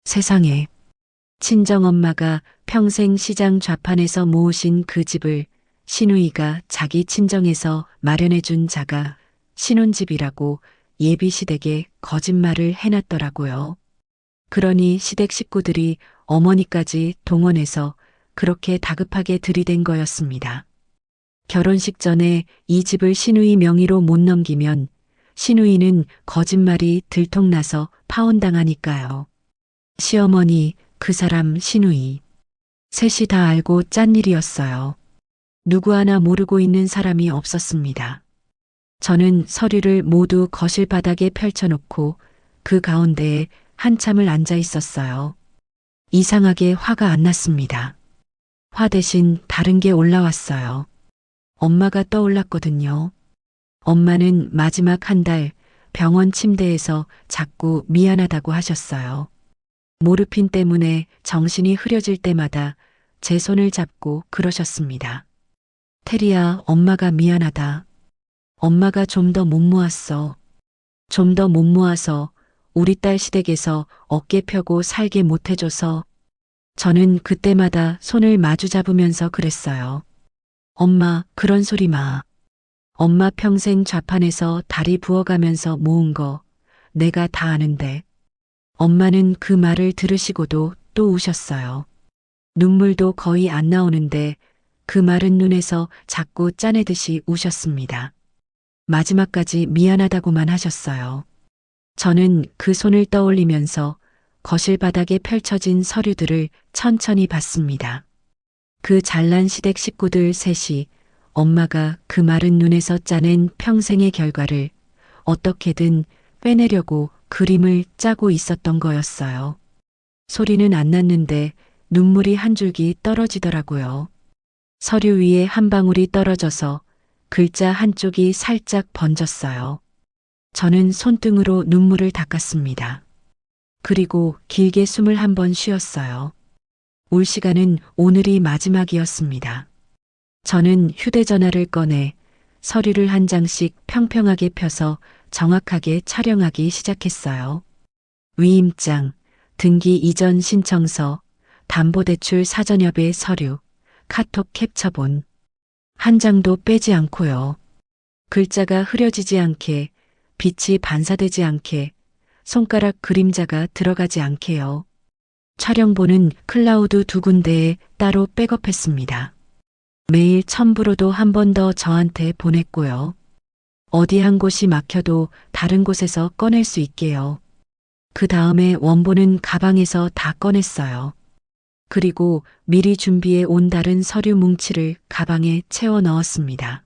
세상에. 친정엄마가 평생 시장 좌판에서 모으신 그 집을 신우이가 자기 친정에서 마련해준 자가 신혼집이라고 예비시댁에 거짓말을 해놨더라고요. 그러니 시댁 식구들이 어머니까지 동원해서 그렇게 다급하게 들이댄 거였습니다. 결혼식 전에 이 집을 시누이 명의로 못 넘기면 시누이는 거짓말이 들통나서 파혼당하니까요. 시어머니, 그 사람 시누이. 셋이 다 알고 짠 일이었어요. 누구 하나 모르고 있는 사람이 없었습니다. 저는 서류를 모두 거실 바닥에 펼쳐놓고 그 가운데에 한참을 앉아 있었어요. 이상하게 화가 안 났습니다. 화 대신 다른 게 올라왔어요. 엄마가 떠올랐거든요. 엄마는 마지막 한 달 병원 침대에서 자꾸 미안하다고 하셨어요. 모르핀 때문에 정신이 흐려질 때마다 제 손을 잡고 그러셨습니다. 테리야, 엄마가 미안하다. 엄마가 좀 더 못 모았어. 좀 더 못 모아서 우리 딸 시댁에서 어깨 펴고 살게 못 해줘서. 저는 그때마다 손을 마주 잡으면서 그랬어요. 엄마, 그런 소리 마. 엄마 평생 좌판에서 다리 부어가면서 모은 거 내가 다 아는데. 엄마는 그 말을 들으시고도 또 우셨어요. 눈물도 거의 안 나오는데 그 마른 눈에서 자꾸 짜내듯이 우셨습니다. 마지막까지 미안하다고만 하셨어요. 저는 그 손을 떠올리면서 거실 바닥에 펼쳐진 서류들을 천천히 봤습니다. 그 잘난 시댁 식구들 셋이 엄마가 그 마른 눈에서 짜낸 평생의 결과를 어떻게든 빼내려고 그림을 짜고 있었던 거였어요. 소리는 안 났는데 눈물이 한 줄기 떨어지더라고요. 서류 위에 한 방울이 떨어져서 글자 한쪽이 살짝 번졌어요. 저는 손등으로 눈물을 닦았습니다. 그리고 길게 숨을 한 번 쉬었어요. 올 시간은 오늘이 마지막이었습니다. 저는 휴대전화를 꺼내 서류를 한 장씩 평평하게 펴서 정확하게 촬영하기 시작했어요. 위임장, 등기 이전 신청서, 담보대출 사전협의 서류, 카톡 캡처본. 한 장도 빼지 않고요. 글자가 흐려지지 않게, 빛이 반사되지 않게, 손가락 그림자가 들어가지 않게요. 촬영본은 클라우드 2군데에 따로 백업했습니다. 매일 첨부로도 한 번 더 저한테 보냈고요. 어디 한 곳이 막혀도 다른 곳에서 꺼낼 수 있게요. 그 다음에 원본은 가방에서 다 꺼냈어요. 그리고 미리 준비해 온 다른 서류 뭉치를 가방에 채워 넣었습니다.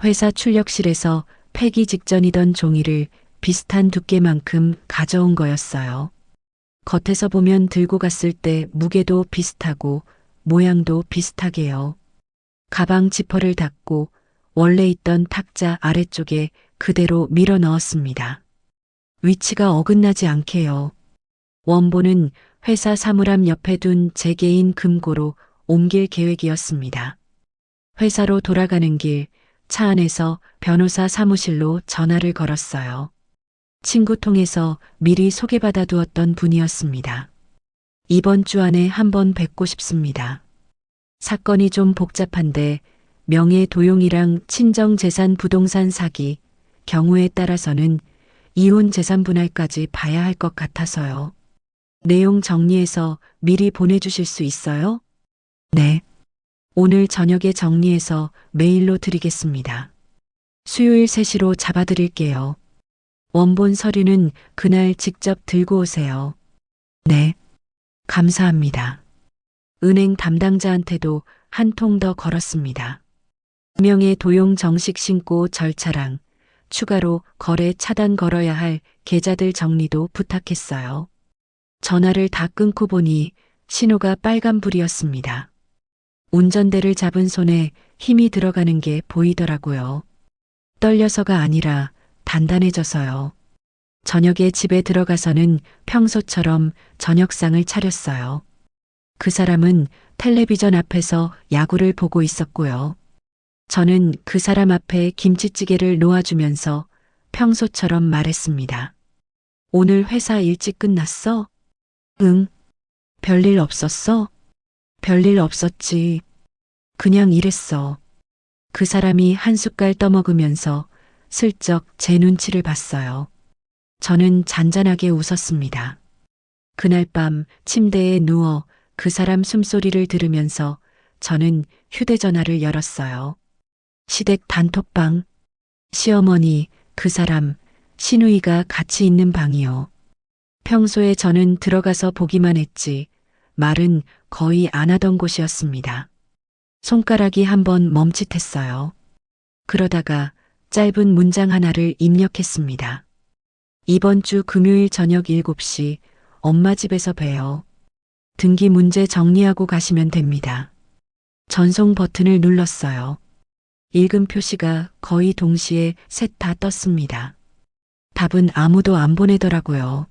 회사 출력실에서 폐기 직전이던 종이를 비슷한 두께만큼 가져온 거였어요. 겉에서 보면 들고 갔을 때 무게도 비슷하고 모양도 비슷하게요. 가방 지퍼를 닫고 원래 있던 탁자 아래쪽에 그대로 밀어 넣었습니다. 위치가 어긋나지 않게요. 원본은 회사 사물함 옆에 둔 제 개인 금고로 옮길 계획이었습니다. 회사로 돌아가는 길 차 안에서 변호사 사무실로 전화를 걸었어요. 친구 통해서 미리 소개받아 두었던 분이었습니다. 이번 주 안에 한번 뵙고 싶습니다. 사건이 좀 복잡한데 명예 도용이랑 친정재산 부동산 사기, 경우에 따라서는 이혼 재산 분할까지 봐야 할 것 같아서요. 내용 정리해서 미리 보내주실 수 있어요? 네. 오늘 저녁에 정리해서 메일로 드리겠습니다. 수요일 3시로 잡아드릴게요. 원본 서류는 그날 직접 들고 오세요. 네. 감사합니다. 은행 담당자한테도 한 통 더 걸었습니다. 명의 도용 정식 신고 절차랑 추가로 거래 차단 걸어야 할 계좌들 정리도 부탁했어요. 전화를 다 끊고 보니 신호가 빨간불이었습니다. 운전대를 잡은 손에 힘이 들어가는 게 보이더라고요. 떨려서가 아니라 단단해져서요. 저녁에 집에 들어가서는 평소처럼 저녁상을 차렸어요. 그 사람은 텔레비전 앞에서 야구를 보고 있었고요. 저는 그 사람 앞에 김치찌개를 놓아주면서 평소처럼 말했습니다. 오늘 회사 일찍 끝났어? 응. 별일 없었어? 별일 없었지. 그냥 일했어. 그 사람이 한 숟갈 떠먹으면서 슬쩍 제 눈치를 봤어요. 저는 잔잔하게 웃었습니다. 그날 밤 침대에 누워 그 사람 숨소리를 들으면서 저는 휴대전화를 열었어요. 시댁 단톡방. 시어머니, 그 사람, 시누이가 같이 있는 방이요. 평소에 저는 들어가서 보기만 했지 말은 거의 안 하던 곳이었습니다. 손가락이 한번 멈칫했어요. 그러다가 짧은 문장 하나를 입력했습니다. 이번 주 금요일 저녁 7시 엄마 집에서 봬요. 등기 문제 정리하고 가시면 됩니다. 전송 버튼을 눌렀어요. 읽음 표시가 거의 동시에 셋 다 떴습니다. 답은 아무도 안 보내더라고요.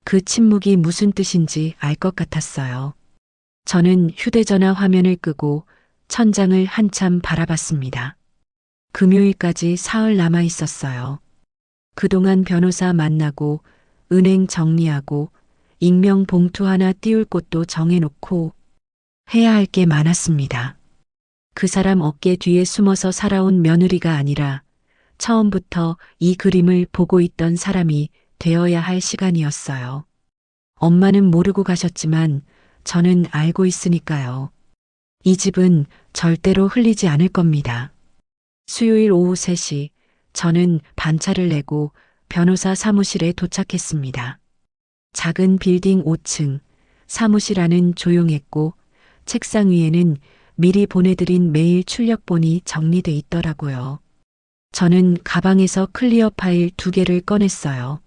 그 침묵이 무슨 뜻인지 알 것 같았어요. 저는 휴대전화 화면을 끄고 천장을 한참 바라봤습니다. 금요일까지 사흘 남아 있었어요. 그동안 변호사 만나고 은행 정리하고 익명 봉투 하나 띄울 곳도 정해놓고 해야 할 게 많았습니다. 그 사람 어깨 뒤에 숨어서 살아온 며느리가 아니라 처음부터 이 그림을 보고 있던 사람이 되어야 할 시간이었어요. 엄마는 모르고 가셨지만 저는 알고 있으니까요. 이 집은 절대로 흘리지 않을 겁니다. 수요일 오후 3시 저는 반차를 내고 변호사 사무실에 도착했습니다. 작은 빌딩 5층, 사무실 안은 조용했고 책상 위에는 미리 보내드린 메일 출력본이 정리돼 있더라고요. 저는 가방에서 클리어 파일 2개를 꺼냈어요.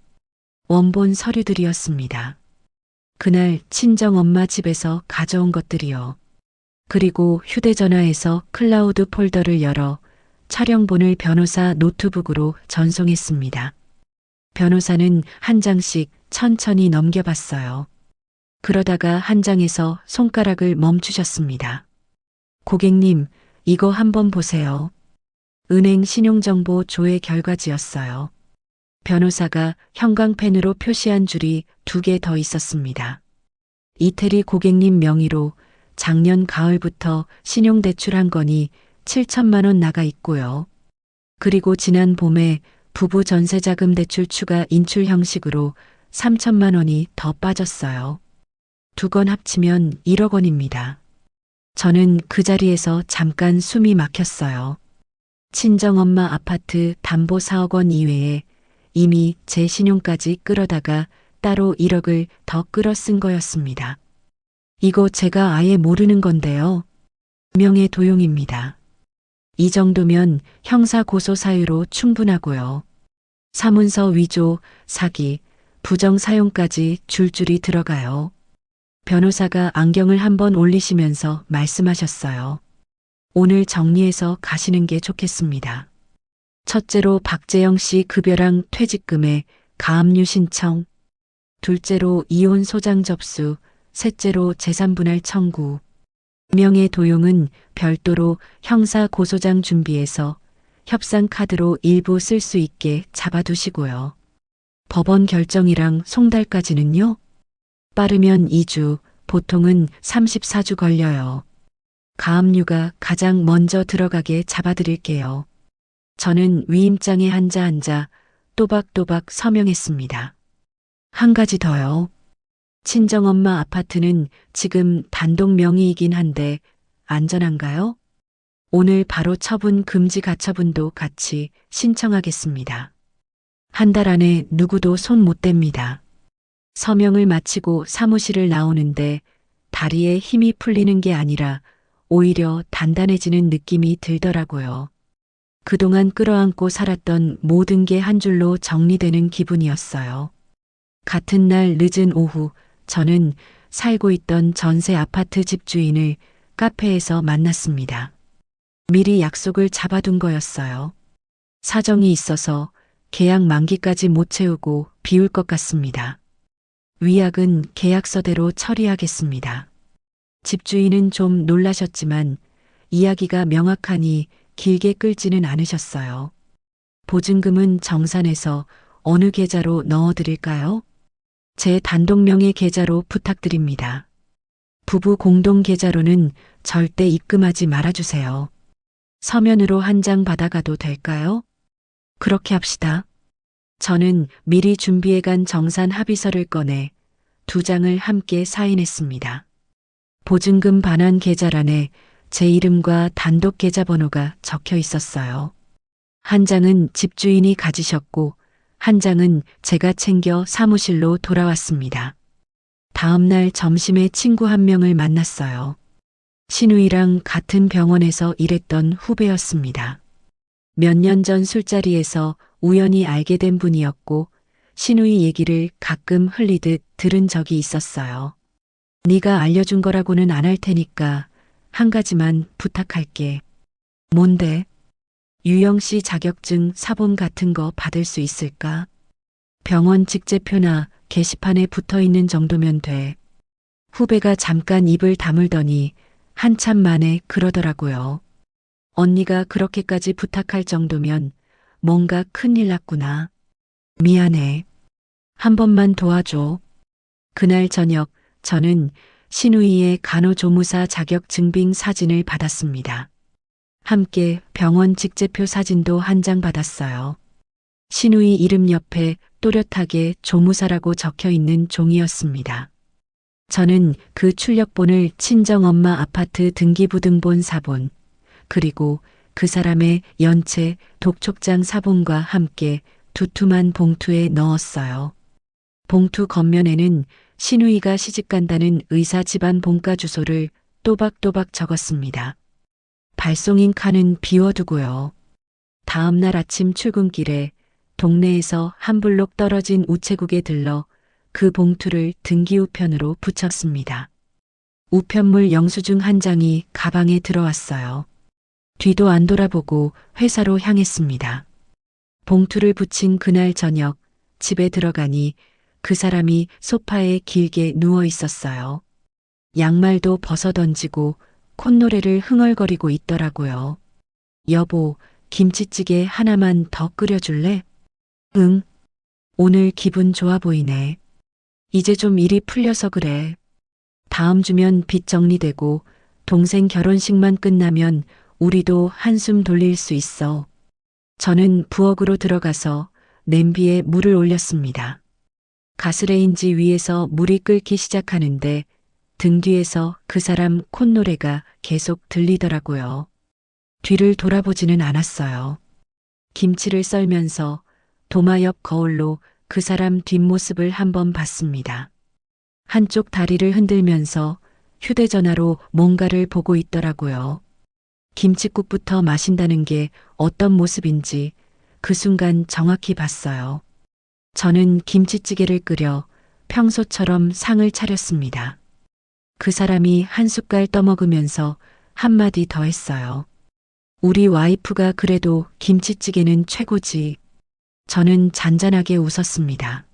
원본 서류들이었습니다. 그날 친정엄마 집에서 가져온 것들이요. 그리고 휴대전화에서 클라우드 폴더를 열어 촬영본을 변호사 노트북으로 전송했습니다. 변호사는 한 장씩 천천히 넘겨봤어요. 그러다가 한 장에서 손가락을 멈추셨습니다. 고객님, 이거 한번 보세요. 은행 신용정보 조회 결과지였어요. 변호사가 형광펜으로 표시한 줄이 2개 더 있었습니다. 이태리 고객님 명의로 작년 가을부터 신용대출한 건이 7천만 원 나가 있고요. 그리고 지난 봄에 부부 전세자금 대출 추가 인출 형식으로 3천만 원이 더 빠졌어요. 2건 합치면 1억 원입니다. 저는 그 자리에서 잠깐 숨이 막혔어요. 친정엄마 아파트 담보 4억 원 이외에 이미 제 신용까지 끌어다가 따로 1억을 더 끌어 쓴 거였습니다. 이거 제가 아예 모르는 건데요. 명예도용입니다. 이 정도면 형사 고소 사유로 충분하고요. 사문서 위조, 사기, 부정 사용까지 줄줄이 들어가요. 변호사가 안경을 한번 올리시면서 말씀하셨어요. 오늘 정리해서 가시는 게 좋겠습니다. 첫째로 박재영 씨 급여랑 퇴직금에 가압류 신청, 둘째로 이혼 소장 접수, 셋째로 재산분할 청구. 명예도용은 별도로 형사 고소장 준비해서 협상 카드로 일부 쓸 수 있게 잡아두시고요. 법원 결정이랑 송달까지는요? 빠르면 2주, 보통은 34주 걸려요. 가압류가 가장 먼저 들어가게 잡아드릴게요. 저는 위임장에 앉아 또박또박 서명했습니다. 한 가지 더요. 친정엄마 아파트는 지금 단독 명의이긴 한데 안전한가요? 오늘 바로 처분 금지 가처분도 같이 신청하겠습니다. 한 달 안에 누구도 손 못 댑니다. 서명을 마치고 사무실을 나오는데 다리에 힘이 풀리는 게 아니라 오히려 단단해지는 느낌이 들더라고요. 그동안 끌어안고 살았던 모든 게 한 줄로 정리되는 기분이었어요. 같은 날 늦은 오후 저는 살고 있던 전세 아파트 집주인을 카페에서 만났습니다. 미리 약속을 잡아둔 거였어요. 사정이 있어서 계약 만기까지 못 채우고 비울 것 같습니다. 위약은 계약서대로 처리하겠습니다. 집주인은 좀 놀라셨지만 이야기가 명확하니 길게 끌지는 않으셨어요. 보증금은 정산해서 어느 계좌로 넣어드릴까요? 제 단독명의 계좌로 부탁드립니다. 부부 공동 계좌로는 절대 입금하지 말아주세요. 서면으로 한 장 받아가도 될까요? 그렇게 합시다. 저는 미리 준비해간 정산 합의서를 꺼내 두 장을 함께 사인했습니다. 보증금 반환 계좌란에 제 이름과 단독 계좌번호가 적혀 있었어요. 한 장은 집주인이 가지셨고 한 장은 제가 챙겨 사무실로 돌아왔습니다. 다음 날 점심에 친구 한 명을 만났어요. 신우이랑 같은 병원에서 일했던 후배였습니다. 몇 년 전 술자리에서 우연히 알게 된 분이었고 신우이 얘기를 가끔 흘리듯 들은 적이 있었어요. 네가 알려준 거라고는 안 할 테니까 한 가지만 부탁할게. 뭔데? 유영씨 자격증 사본 같은 거 받을 수 있을까? 병원 직제표나 게시판에 붙어 있는 정도면 돼. 후배가 잠깐 입을 다물더니 한참 만에 그러더라고요. 언니가 그렇게까지 부탁할 정도면 뭔가 큰일 났구나. 미안해. 한 번만 도와줘. 그날 저녁 저는 신우이의 간호조무사 자격 증빙 사진을 받았습니다. 함께 병원 직제표 사진도 한 장 받았어요. 신우이 이름 옆에 또렷하게 조무사라고 적혀 있는 종이였습니다. 저는 그 출력본을 친정엄마 아파트 등기부등본 사본, 그리고 그 사람의 연체 독촉장 사본과 함께 두툼한 봉투에 넣었어요. 봉투 겉면에는 신우이가 시집간다는 의사 집안 본가 주소를 또박또박 적었습니다. 발송인 칸은 비워두고요. 다음 날 아침 출근길에 동네에서 한 블록 떨어진 우체국에 들러 그 봉투를 등기 우편으로 붙였습니다. 우편물 영수증 한 장이 가방에 들어왔어요. 뒤도 안 돌아보고 회사로 향했습니다. 봉투를 붙인 그날 저녁 집에 들어가니 그 사람이 소파에 길게 누워 있었어요. 양말도 벗어 던지고 콧노래를 흥얼거리고 있더라고요. 여보, 김치찌개 하나만 더 끓여줄래? 응. 오늘 기분 좋아 보이네. 이제 좀 일이 풀려서 그래. 다음 주면 빚 정리되고 동생 결혼식만 끝나면 우리도 한숨 돌릴 수 있어. 저는 부엌으로 들어가서 냄비에 물을 올렸습니다. 가스레인지 위에서 물이 끓기 시작하는데 등 뒤에서 그 사람 콧노래가 계속 들리더라고요. 뒤를 돌아보지는 않았어요. 김치를 썰면서 도마 옆 거울로 그 사람 뒷모습을 한번 봤습니다. 한쪽 다리를 흔들면서 휴대전화로 뭔가를 보고 있더라고요. 김칫국부터 마신다는 게 어떤 모습인지 그 순간 정확히 봤어요. 저는 김치찌개를 끓여 평소처럼 상을 차렸습니다. 그 사람이 한 숟갈 떠먹으면서 한마디 더 했어요. 우리 와이프가 그래도 김치찌개는 최고지. 저는 잔잔하게 웃었습니다.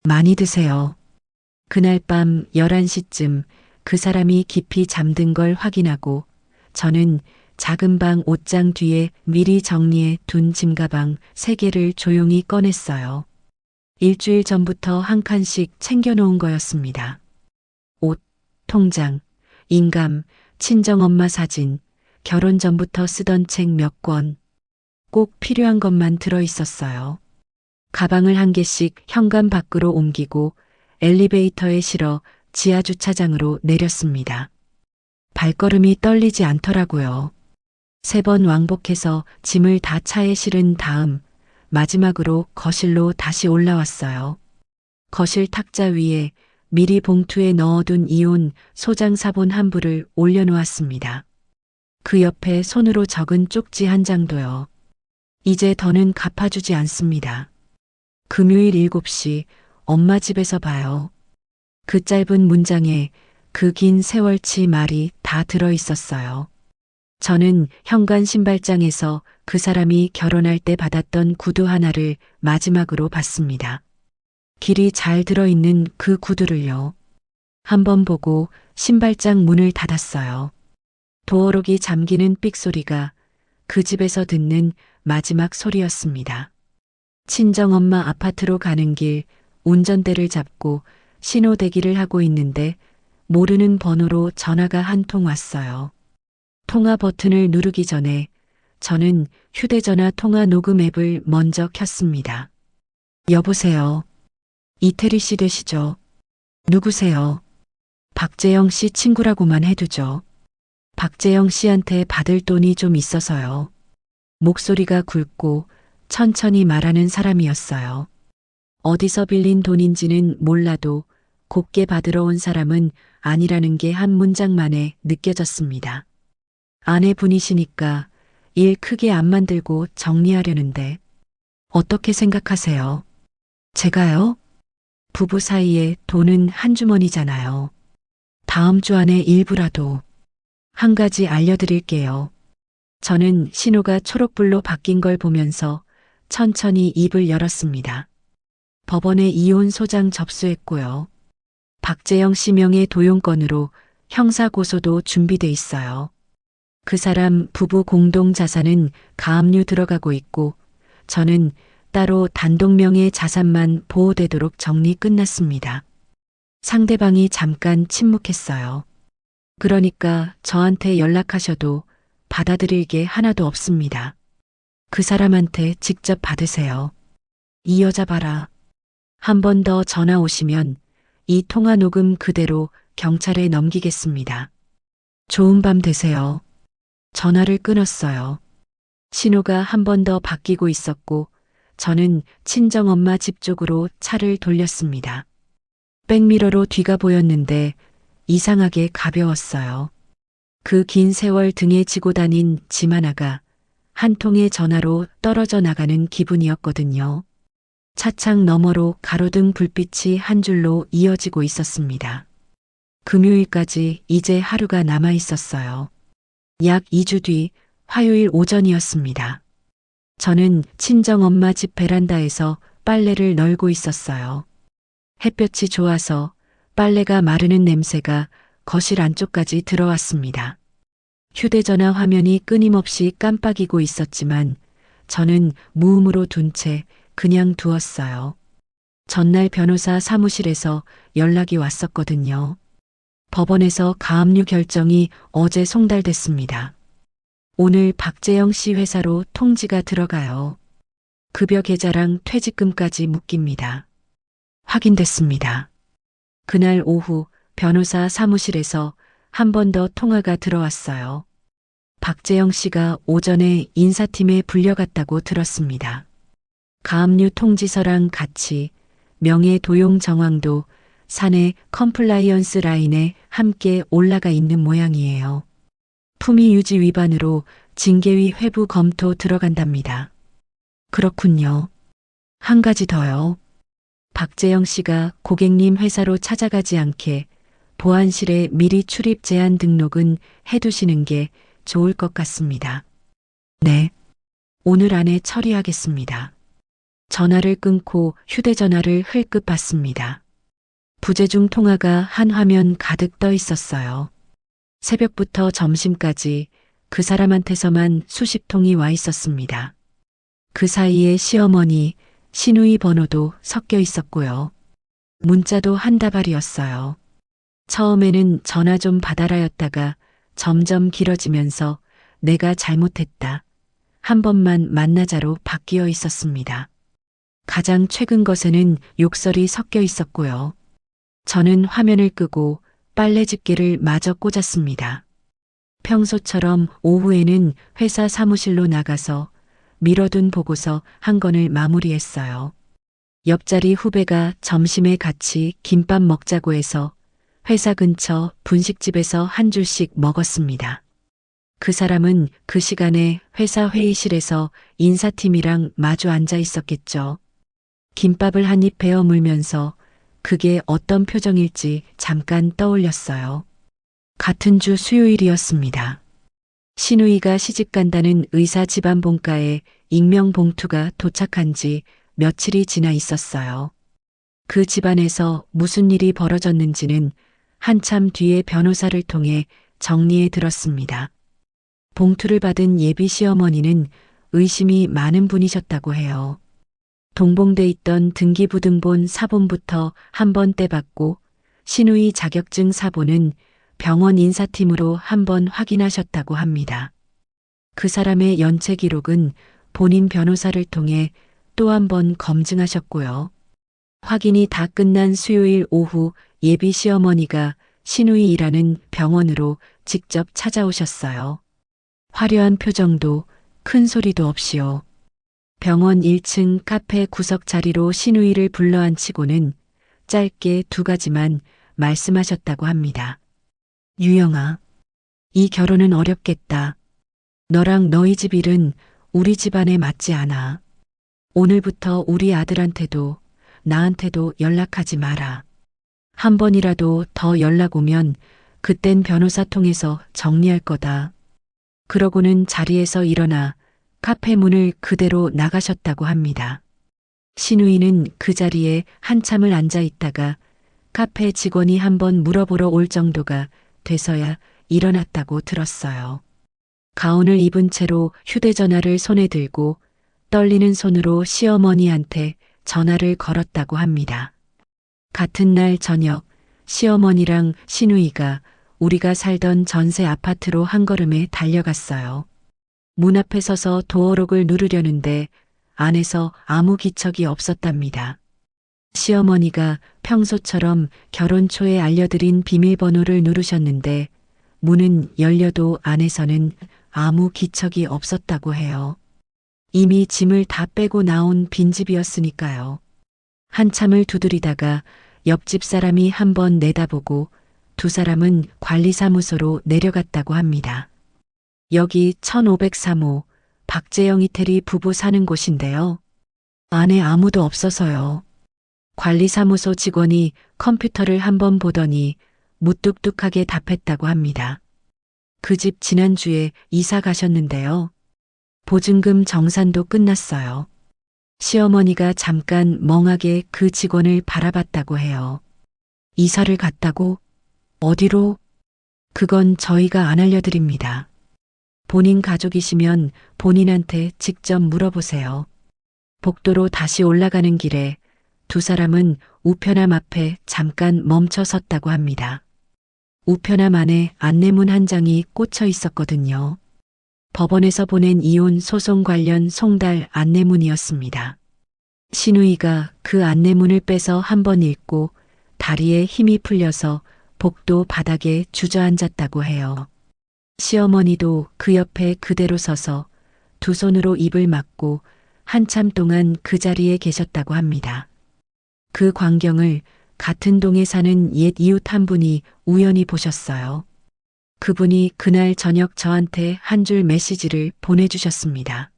많이 드세요. 그날 밤 11시쯤 그 사람이 깊이 잠든 걸 확인하고 저는 작은 방 옷장 뒤에 미리 정리해 둔 짐가방 3개를 조용히 꺼냈어요. 일주일 전부터 한 칸씩 챙겨놓은 거였습니다. 옷, 통장, 인감, 친정엄마 사진, 결혼 전부터 쓰던 책 몇 권, 꼭 필요한 것만 들어있었어요. 가방을 한 개씩 현관 밖으로 옮기고 엘리베이터에 실어 지하주차장으로 내렸습니다. 발걸음이 떨리지 않더라고요. 3번 왕복해서 짐을 다 차에 실은 다음 마지막으로 거실로 다시 올라왔어요. 거실 탁자 위에 미리 봉투에 넣어둔 이혼 소장 사본 한 부를 올려놓았습니다. 그 옆에 손으로 적은 쪽지 한 장도요. 이제 더는 갚아주지 않습니다. 금요일 7시 엄마 집에서 봐요. 그 짧은 문장에 그 긴 세월치 말이 다 들어있었어요. 저는 현관 신발장에서 그 사람이 결혼할 때 받았던 구두 하나를 마지막으로 봤습니다. 길이 잘 들어있는 그 구두를요. 한번 보고 신발장 문을 닫았어요. 도어록이 잠기는 삑소리가 그 집에서 듣는 마지막 소리였습니다. 친정엄마 아파트로 가는 길 운전대를 잡고 신호 대기를 하고 있는데 모르는 번호로 전화가 한 통 왔어요. 통화 버튼을 누르기 전에 저는 휴대전화 통화 녹음 앱을 먼저 켰습니다. 여보세요. 이태리 씨 되시죠? 누구세요? 박재영 씨 친구라고만 해두죠. 박재영 씨한테 받을 돈이 좀 있어서요. 목소리가 굵고 천천히 말하는 사람이었어요. 어디서 빌린 돈인지는 몰라도 곱게 받으러 온 사람은 아니라는 게 한 문장 만에 느껴졌습니다. 아내분이시니까 일 크게 안 만들고 정리하려는데 어떻게 생각하세요? 제가요? 부부 사이에 돈은 한 주머니잖아요. 다음 주 안에 일부라도. 한 가지 알려드릴게요. 저는 신호가 초록불로 바뀐 걸 보면서 천천히 입을 열었습니다. 법원에 이혼 소장 접수했고요. 박재영 씨 명의 도용건으로 형사고소도 준비돼 있어요. 그 사람 부부 공동 자산은 가압류 들어가고 있고 저는 따로 단독 명의 자산만 보호되도록 정리 끝났습니다. 상대방이 잠깐 침묵했어요. 그러니까 저한테 연락하셔도 받아들일 게 하나도 없습니다. 그 사람한테 직접 받으세요. 이 여자 봐라. 한 번 더 전화 오시면 이 통화 녹음 그대로 경찰에 넘기겠습니다. 좋은 밤 되세요. 전화를 끊었어요. 신호가 한 번 더 바뀌고 있었고 저는 친정엄마 집 쪽으로 차를 돌렸습니다. 백미러로 뒤가 보였는데 이상하게 가벼웠어요. 그 긴 세월 등에 지고 다닌 짐 하나가 한 통의 전화로 떨어져 나가는 기분이었거든요. 차창 너머로 가로등 불빛이 한 줄로 이어지고 있었습니다. 금요일까지 이제 하루가 남아 있었어요. 약 2주 뒤 화요일 오전이었습니다. 저는 친정엄마 집 베란다에서 빨래를 널고 있었어요. 햇볕이 좋아서 빨래가 마르는 냄새가 거실 안쪽까지 들어왔습니다. 휴대전화 화면이 끊임없이 깜빡이고 있었지만 저는 무음으로 둔 채 그냥 두었어요. 전날 변호사 사무실에서 연락이 왔었거든요. 법원에서 가압류 결정이 어제 송달됐습니다. 오늘 박재영 씨 회사로 통지가 들어가요. 급여 계좌랑 퇴직금까지 묶입니다. 확인됐습니다. 그날 오후 변호사 사무실에서 한 번 더 통화가 들어왔어요. 박재영 씨가 오전에 인사팀에 불려갔다고 들었습니다. 가압류 통지서랑 같이 명예 도용 정황도 사내 컴플라이언스 라인에 함께 올라가 있는 모양이에요. 품위 유지 위반으로 징계위 회부 검토 들어간답니다. 그렇군요. 한 가지 더요. 박재영 씨가 고객님 회사로 찾아가지 않게 보안실에 미리 출입 제한 등록은 해두시는 게 좋을 것 같습니다. 네. 오늘 안에 처리하겠습니다. 전화를 끊고 휴대전화를 흘끗 봤습니다. 부재중 통화가 한 화면 가득 떠 있었어요. 새벽부터 점심까지 그 사람한테서만 수십 통이 와 있었습니다. 그 사이에 시어머니, 시누이 번호도 섞여 있었고요. 문자도 한 다발이었어요. 처음에는 전화 좀 받아라였다가 점점 길어지면서 내가 잘못했다. 한 번만 만나자로 바뀌어 있었습니다. 가장 최근 것에는 욕설이 섞여 있었고요. 저는 화면을 끄고 빨래 집게를 마저 꽂았습니다. 평소처럼 오후에는 회사 사무실로 나가서 미뤄둔 보고서 한 건을 마무리했어요. 옆자리 후배가 점심에 같이 김밥 먹자고 해서 회사 근처 분식집에서 한 줄씩 먹었습니다. 그 사람은 그 시간에 회사 회의실에서 인사팀이랑 마주 앉아 있었겠죠. 김밥을 한 입 베어 물면서 그게 어떤 표정일지 잠깐 떠올렸어요. 같은 주 수요일이었습니다. 시누이가 시집간다는 의사 집안 본가에 익명 봉투가 도착한 지 며칠이 지나 있었어요. 그 집안에서 무슨 일이 벌어졌는지는 한참 뒤에 변호사를 통해 정리해 들었습니다. 봉투를 받은 예비 시어머니는 의심이 많은 분이셨다고 해요. 동봉돼 있던 등기부등본 사본부터 한 번 떼봤고 시누이 자격증 사본은 병원 인사팀으로 한 번 확인하셨다고 합니다. 그 사람의 연체 기록은 본인 변호사를 통해 또 한 번 검증하셨고요. 확인이 다 끝난 수요일 오후 예비 시어머니가 신우이 일하는 병원으로 직접 찾아오셨어요. 화려한 표정도 큰 소리도 없이요. 병원 1층 카페 구석 자리로 신우이를 불러앉히고는 짧게 두 가지만 말씀하셨다고 합니다. 유영아, 이 결혼은 어렵겠다. 너랑 너희 집 일은 우리 집안에 맞지 않아. 오늘부터 우리 아들한테도 나한테도 연락하지 마라. 한 번이라도 더 연락 오면 그땐 변호사 통해서 정리할 거다. 그러고는 자리에서 일어나 카페 문을 그대로 나가셨다고 합니다. 신우이는 그 자리에 한참을 앉아 있다가 카페 직원이 한번 물어보러 올 정도가 돼서야 일어났다고 들었어요. 가운을 입은 채로 휴대전화를 손에 들고 떨리는 손으로 시어머니한테 전화를 걸었다고 합니다. 같은 날 저녁 시어머니랑 신우이가 우리가 살던 전세 아파트로 한 걸음에 달려갔어요. 문 앞에 서서 도어록을 누르려는데 안에서 아무 기척이 없었답니다. 시어머니가 평소처럼 결혼 초에 알려드린 비밀번호를 누르셨는데 문은 열려도 안에서는 아무 기척이 없었다고 해요. 이미 짐을 다 빼고 나온 빈집이었으니까요. 한참을 두드리다가 옆집 사람이 한번 내다보고 두 사람은 관리사무소로 내려갔다고 합니다. 여기 1503호 박재영 이태리 부부 사는 곳인데요. 안에 아무도 없어서요. 관리사무소 직원이 컴퓨터를 한번 보더니 무뚝뚝하게 답했다고 합니다. 그 집 지난주에 이사 가셨는데요. 보증금 정산도 끝났어요. 시어머니가 잠깐 멍하게 그 직원을 바라봤다고 해요. 이사를 갔다고? 어디로? 그건 저희가 안 알려드립니다. 본인 가족이시면 본인한테 직접 물어보세요. 복도로 다시 올라가는 길에 두 사람은 우편함 앞에 잠깐 멈춰 섰다고 합니다. 우편함 안에 안내문 한 장이 꽂혀 있었거든요. 법원에서 보낸 이혼 소송 관련 송달 안내문이었습니다. 신우이가 그 안내문을 빼서 한번 읽고 다리에 힘이 풀려서 복도 바닥에 주저앉았다고 해요. 시어머니도 그 옆에 그대로 서서 두 손으로 입을 막고 한참 동안 그 자리에 계셨다고 합니다. 그 광경을 같은 동에 사는 옛 이웃 한 분이 우연히 보셨어요. 그분이 그날 저녁 저한테 한 줄 메시지를 보내주셨습니다.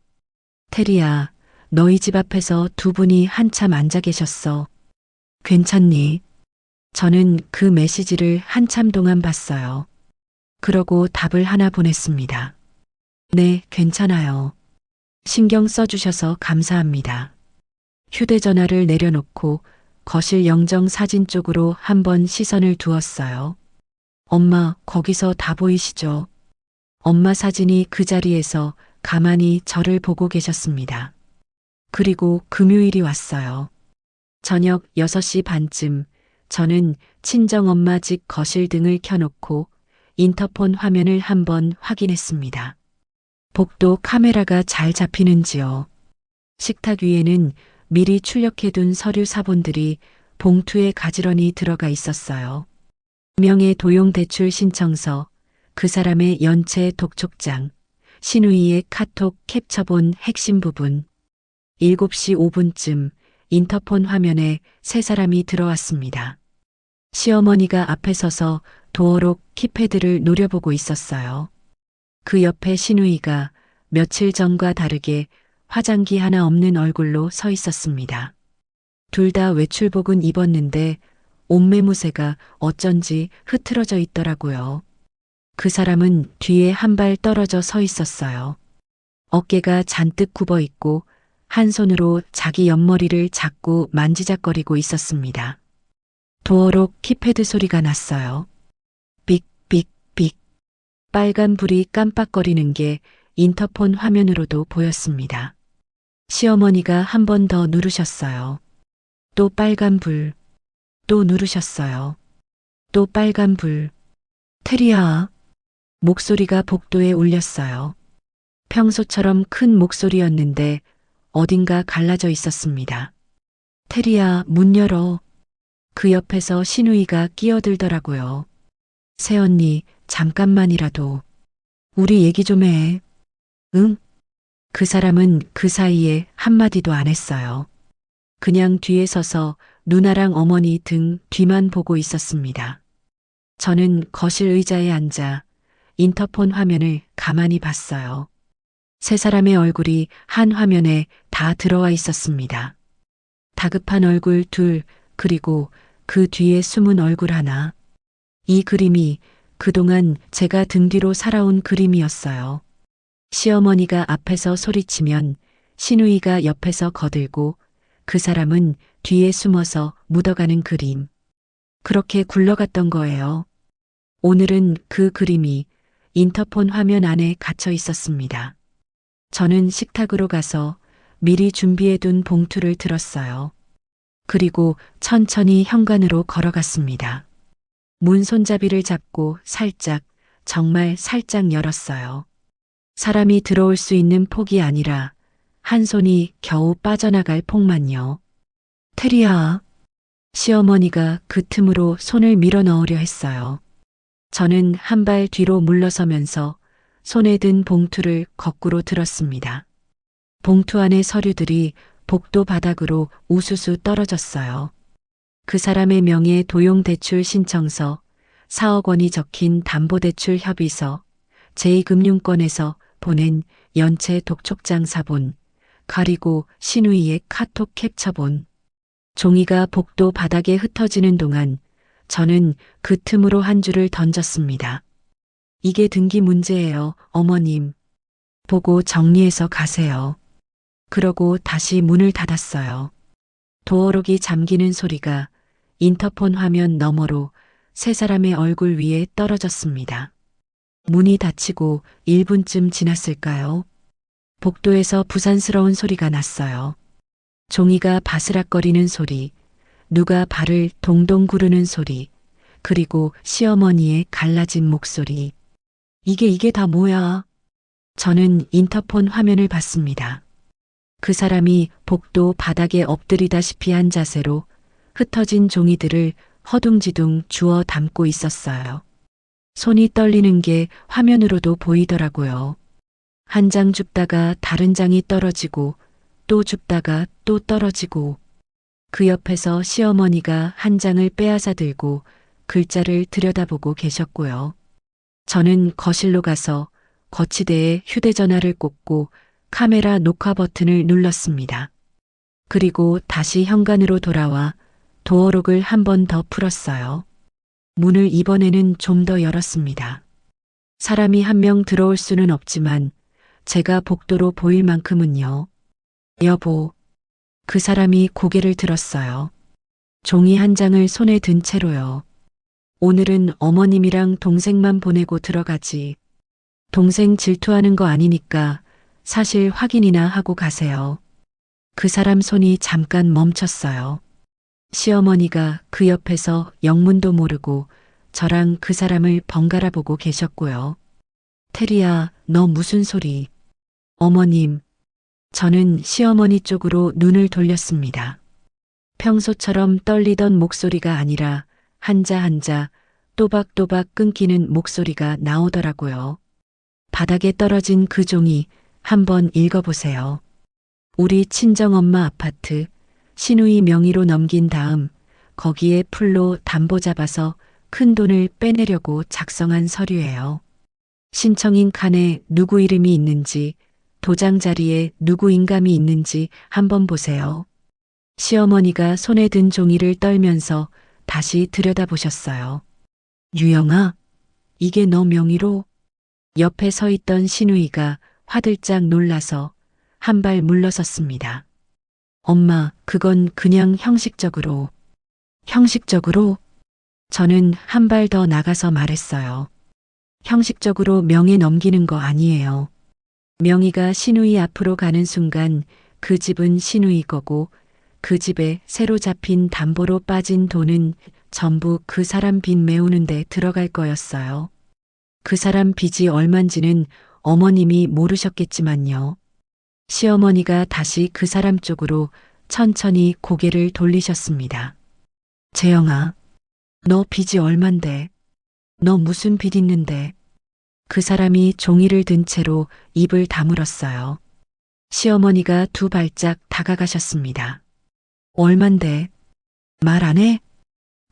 테리야, 너희 집 앞에서 두 분이 한참 앉아 계셨어. 괜찮니? 저는 그 메시지를 한참 동안 봤어요. 그러고 답을 하나 보냈습니다. 네, 괜찮아요. 신경 써주셔서 감사합니다. 휴대전화를 내려놓고 거실 영정 사진 쪽으로 한번 시선을 두었어요. 엄마, 거기서 다 보이시죠? 엄마 사진이 그 자리에서 가만히 저를 보고 계셨습니다. 그리고 금요일이 왔어요. 저녁 6시 반쯤 저는 친정엄마 집 거실 등을 켜놓고 인터폰 화면을 한번 확인했습니다. 복도 카메라가 잘 잡히는지요. 식탁 위에는 미리 출력해둔 서류 사본들이 봉투에 가지런히 들어가 있었어요. 명의 도용대출 신청서, 그 사람의 연체 독촉장, 신우이의 카톡 캡처본 핵심 부분. 7시 5분쯤 인터폰 화면에 세 사람이 들어왔습니다. 시어머니가 앞에 서서 도어록 키패드를 노려보고 있었어요. 그 옆에 신우이가 며칠 전과 다르게 화장기 하나 없는 얼굴로 서 있었습니다. 둘 다 외출복은 입었는데 옷매무새가 어쩐지 흐트러져 있더라고요. 그 사람은 뒤에 한 발 떨어져 서 있었어요. 어깨가 잔뜩 굽어 있고 한 손으로 자기 옆머리를 자꾸 만지작거리고 있었습니다. 도어록 키패드 소리가 났어요. 삑삑삑. 빨간 불이 깜빡거리는 게 인터폰 화면으로도 보였습니다. 시어머니가 한 번 더 누르셨어요. 또 빨간 불. 또 누르셨어요. 또 빨간 불. 테리야. 목소리가 복도에 울렸어요. 평소처럼 큰 목소리였는데 어딘가 갈라져 있었습니다. 테리야, 문 열어. 그 옆에서 신우이가 끼어들더라고요. 새언니, 잠깐만이라도. 우리 얘기 좀 해. 응? 그 사람은 그 사이에 한마디도 안 했어요. 그냥 뒤에 서서 누나랑 어머니 등 뒤만 보고 있었습니다. 저는 거실 의자에 앉아 인터폰 화면을 가만히 봤어요. 세 사람의 얼굴이 한 화면에 다 들어와 있었습니다. 다급한 얼굴 둘, 그리고 그 뒤에 숨은 얼굴 하나. 이 그림이 그동안 제가 등 뒤로 살아온 그림이었어요. 시어머니가 앞에서 소리치면 시누이가 옆에서 거들고 그 사람은 뒤에 숨어서 묻어가는 그림. 그렇게 굴러갔던 거예요. 오늘은 그 그림이 인터폰 화면 안에 갇혀 있었습니다. 저는 식탁으로 가서 미리 준비해둔 봉투를 들었어요. 그리고 천천히 현관으로 걸어갔습니다. 문 손잡이를 잡고 살짝, 정말 살짝 열었어요. 사람이 들어올 수 있는 폭이 아니라 한 손이 겨우 빠져나갈 폭만요. 테리야. 시어머니가 그 틈으로 손을 밀어 넣으려 했어요. 저는 한 발 뒤로 물러서면서 손에 든 봉투를 거꾸로 들었습니다. 봉투 안의 서류들이 복도 바닥으로 우수수 떨어졌어요. 그 사람의 명의 도용대출 신청서, 4억 원이 적힌 담보대출 협의서, 제2금융권에서 보낸 연체 독촉장 사본, 그리고 신우이의 카톡 캡처본. 종이가 복도 바닥에 흩어지는 동안 저는 그 틈으로 한 줄을 던졌습니다. 이게 등기 문제예요, 어머님. 보고 정리해서 가세요. 그러고 다시 문을 닫았어요. 도어록이 잠기는 소리가 인터폰 화면 너머로 세 사람의 얼굴 위에 떨어졌습니다. 문이 닫히고 1분쯤 지났을까요? 복도에서 부산스러운 소리가 났어요. 종이가 바스락거리는 소리, 누가 발을 동동 구르는 소리, 그리고 시어머니의 갈라진 목소리. 이게 다 뭐야? 저는 인터폰 화면을 봤습니다. 그 사람이 복도 바닥에 엎드리다시피 한 자세로 흩어진 종이들을 허둥지둥 주워 담고 있었어요. 손이 떨리는 게 화면으로도 보이더라고요. 한 장 줍다가 다른 장이 떨어지고 또 줍다가 또 떨어지고 그 옆에서 시어머니가 한 장을 빼앗아 들고 글자를 들여다보고 계셨고요. 저는 거실로 가서 거치대에 휴대전화를 꽂고 카메라 녹화 버튼을 눌렀습니다. 그리고 다시 현관으로 돌아와 도어록을 한 번 더 풀었어요. 문을 이번에는 좀 더 열었습니다. 사람이 한 명 들어올 수는 없지만 제가 복도로 보일 만큼은요. 여보. 그 사람이 고개를 들었어요. 종이 한 장을 손에 든 채로요. 오늘은 어머님이랑 동생만 보내고 들어가지. 동생 질투하는 거 아니니까 사실 확인이나 하고 가세요. 그 사람 손이 잠깐 멈췄어요. 시어머니가 그 옆에서 영문도 모르고 저랑 그 사람을 번갈아 보고 계셨고요. 테리야, 너 무슨 소리? 어머님. 저는 시어머니 쪽으로 눈을 돌렸습니다. 평소처럼 떨리던 목소리가 아니라 한자 한자 또박또박 끊기는 목소리가 나오더라고요. 바닥에 떨어진 그 종이 한번 읽어보세요. 우리 친정엄마 아파트 신우이 명의로 넘긴 다음 거기에 풀로 담보 잡아서 큰 돈을 빼내려고 작성한 서류예요. 신청인 칸에 누구 이름이 있는지 도장 자리에 누구 인감이 있는지 한번 보세요. 시어머니가 손에 든 종이를 떨면서 다시 들여다보셨어요. 유영아, 이게 너 명의로? 옆에 서 있던 신우이가 화들짝 놀라서 한 발 물러섰습니다. 엄마, 그건 그냥 형식적으로. 형식적으로? 저는 한 발 더 나가서 말했어요. 형식적으로 명의 넘기는 거 아니에요. 명의가 시누이 앞으로 가는 순간 그 집은 시누이 거고 그 집에 새로 잡힌 담보로 빠진 돈은 전부 그 사람 빚 메우는 데 들어갈 거였어요. 그 사람 빚이 얼만지는 어머님이 모르셨겠지만요. 시어머니가 다시 그 사람 쪽으로 천천히 고개를 돌리셨습니다. 재영아, 너 빚이 얼만데? 너 무슨 빚 있는데? 그 사람이 종이를 든 채로 입을 다물었어요. 시어머니가 두 발짝 다가가셨습니다. 얼만데? 말 안 해?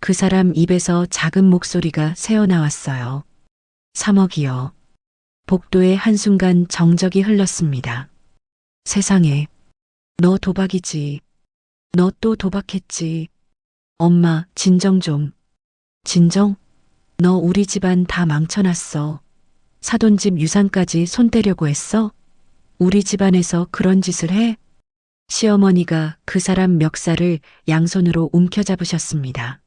그 사람 입에서 작은 목소리가 새어나왔어요. 3억이요. 복도에 한순간 정적이 흘렀습니다. 세상에, 너 도박이지. 너 또 도박했지. 엄마, 진정 좀. 진정? 너 우리 집안 다 망쳐놨어. 사돈집 유산까지 손 떼려고 했어? 우리 집안에서 그런 짓을 해? 시어머니가 그 사람 멱살을 양손으로 움켜잡으셨습니다.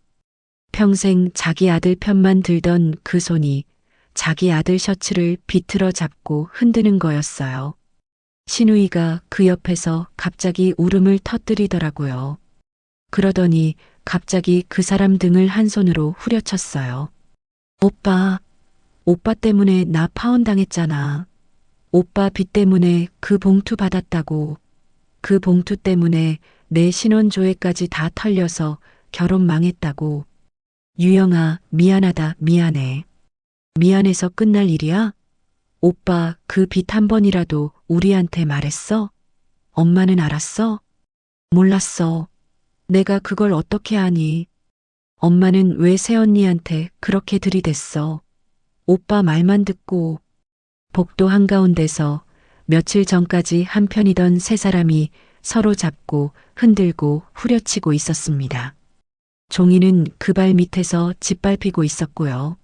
평생 자기 아들 편만 들던 그 손이 자기 아들 셔츠를 비틀어 잡고 흔드는 거였어요. 신우이가 그 옆에서 갑자기 울음을 터뜨리더라고요. 그러더니 갑자기 그 사람 등을 한 손으로 후려쳤어요. 오빠, 오빠 때문에 나 파혼당했잖아. 오빠 빚 때문에 그 봉투 받았다고. 그 봉투 때문에 내 신혼조회까지 다 털려서 결혼 망했다고. 유영아, 미안하다, 미안해. 미안해서 끝날 일이야? 오빠 그 빚 한 번이라도 우리한테 말했어? 엄마는 알았어? 몰랐어. 내가 그걸 어떻게 아니? 엄마는 왜 새언니한테 그렇게 들이댔어? 오빠 말만 듣고. 복도 한가운데서 며칠 전까지 한편이던 세 사람이 서로 잡고 흔들고 후려치고 있었습니다. 종이는 그 발 밑에서 짓밟히고 있었고요.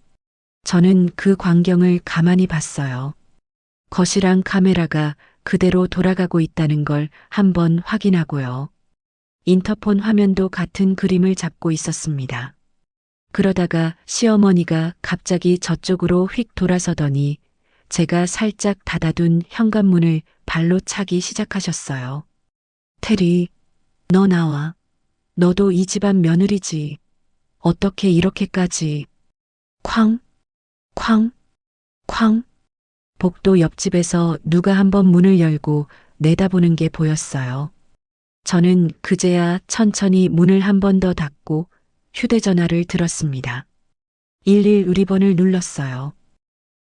저는 그 광경을 가만히 봤어요. 거실랑 카메라가 그대로 돌아가고 있다는 걸 한번 확인하고요. 인터폰 화면도 같은 그림을 잡고 있었습니다. 그러다가 시어머니가 갑자기 저쪽으로 휙 돌아서더니 제가 살짝 닫아둔 현관문을 발로 차기 시작하셨어요. 테리, 너 나와. 너도 이 집안 며느리지. 어떻게 이렇게까지. 쾅, 쾅, 쾅. 복도 옆집에서 누가 한번 문을 열고 내다보는 게 보였어요. 저는 그제야 천천히 문을 한 번 더 닫고 휴대전화를 들었습니다. 11 의리번을 눌렀어요.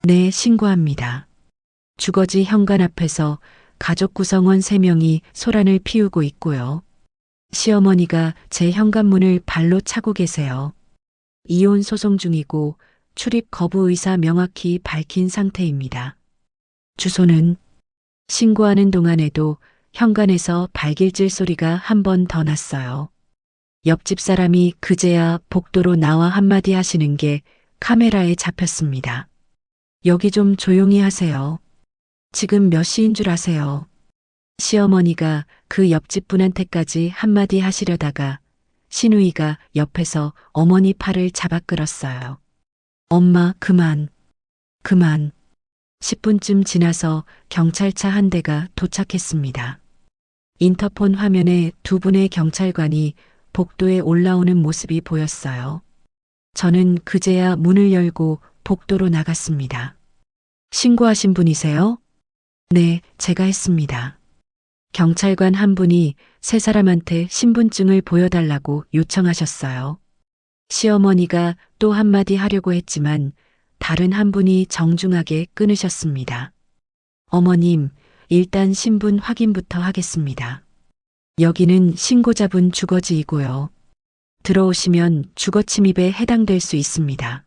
네, 신고합니다. 주거지 현관 앞에서 가족 구성원 3명이 소란을 피우고 있고요. 시어머니가 제 현관문을 발로 차고 계세요. 이혼 소송 중이고 출입 거부 의사 명확히 밝힌 상태입니다. 주소는 신고하는 동안에도 현관에서 발길질 소리가 한 번 더 났어요. 옆집 사람이 그제야 복도로 나와 한마디 하시는 게 카메라에 잡혔습니다. 여기 좀 조용히 하세요. 지금 몇 시인 줄 아세요? 시어머니가 그 옆집 분한테까지 한마디 하시려다가 신우이가 옆에서 어머니 팔을 잡아 끌었어요. 엄마, 그만. 그만. 10분쯤 지나서 경찰차 한 대가 도착했습니다. 인터폰 화면에 두 분의 경찰관이 복도에 올라오는 모습이 보였어요. 저는 그제야 문을 열고 복도로 나갔습니다. 신고하신 분이세요? 네, 제가 했습니다. 경찰관 한 분이 세 사람한테 신분증을 보여달라고 요청하셨어요. 시어머니가 또 한마디 하려고 했지만 다른 한 분이 정중하게 끊으셨습니다. 어머님, 일단 신분 확인부터 하겠습니다. 여기는 신고자분 주거지이고요. 들어오시면 주거 침입에 해당될 수 있습니다.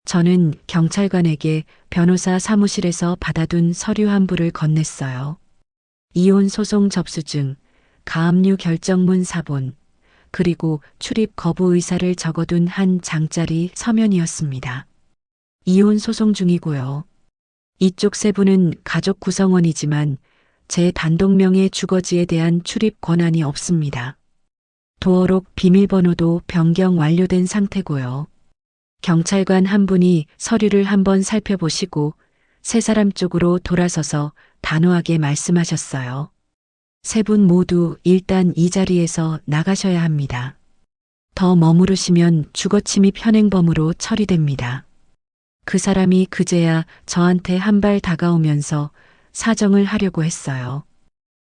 저는 경찰관에게 변호사 사무실에서 받아둔 서류 한 부를 건넸어요. 이혼 소송 접수증, 가압류 결정문 사본, 그리고 출입 거부 의사를 적어둔 한 장짜리 서면이었습니다. 이혼 소송 중이고요. 이쪽 세 분은 가족 구성원이지만 제 단독명의 주거지에 대한 출입 권한이 없습니다. 도어록 비밀번호도 변경 완료된 상태고요. 경찰관 한 분이 서류를 한번 살펴보시고 세 사람 쪽으로 돌아서서 단호하게 말씀하셨어요. 세 분 모두 일단 이 자리에서 나가셔야 합니다. 더 머무르시면 주거침입 현행범으로 처리됩니다. 그 사람이 그제야 저한테 한 발 다가오면서 사정을 하려고 했어요.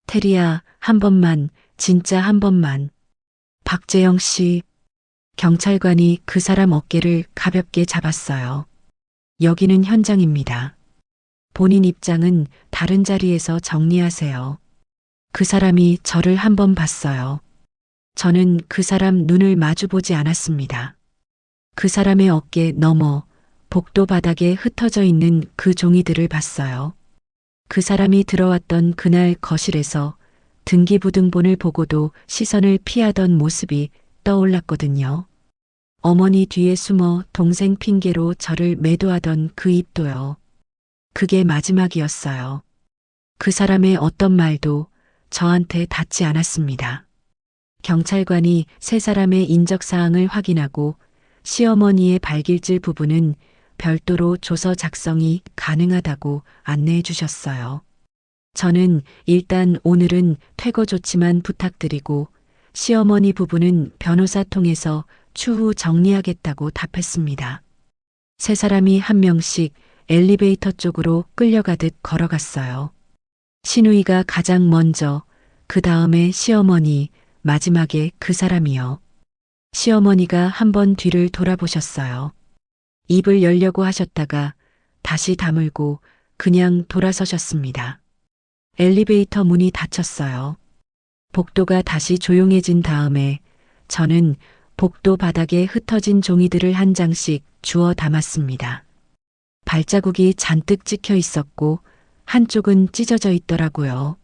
테리야, 한 번만, 진짜 한 번만. 박재영 씨, 경찰관이 그 사람 어깨를 가볍게 잡았어요. 여기는 현장입니다. 본인 입장은 다른 자리에서 정리하세요. 그 사람이 저를 한 번 봤어요. 저는 그 사람 눈을 마주보지 않았습니다. 그 사람의 어깨 너머 복도 바닥에 흩어져 있는 그 종이들을 봤어요. 그 사람이 들어왔던 그날 거실에서 등기부등본을 보고도 시선을 피하던 모습이 떠올랐거든요. 어머니 뒤에 숨어 동생 핑계로 저를 매도하던 그 입도요. 그게 마지막이었어요. 그 사람의 어떤 말도 저한테 닿지 않았습니다. 경찰관이 세 사람의 인적사항을 확인하고 시어머니의 발길질 부분은 별도로 조서 작성이 가능하다고 안내해 주셨어요. 저는 일단 오늘은 퇴거 조치만 부탁드리고 시어머니 부부는 변호사 통해서 추후 정리하겠다고 답했습니다. 세 사람이 한 명씩 엘리베이터 쪽으로 끌려가듯 걸어갔어요. 신우이가 가장 먼저, 그 다음에 시어머니, 마지막에 그 사람이요. 시어머니가 한번 뒤를 돌아보셨어요. 입을 열려고 하셨다가 다시 다물고 그냥 돌아서셨습니다. 엘리베이터 문이 닫혔어요. 복도가 다시 조용해진 다음에 저는 복도 바닥에 흩어진 종이들을 한 장씩 주워 담았습니다. 발자국이 잔뜩 찍혀 있었고 한쪽은 찢어져 있더라고요.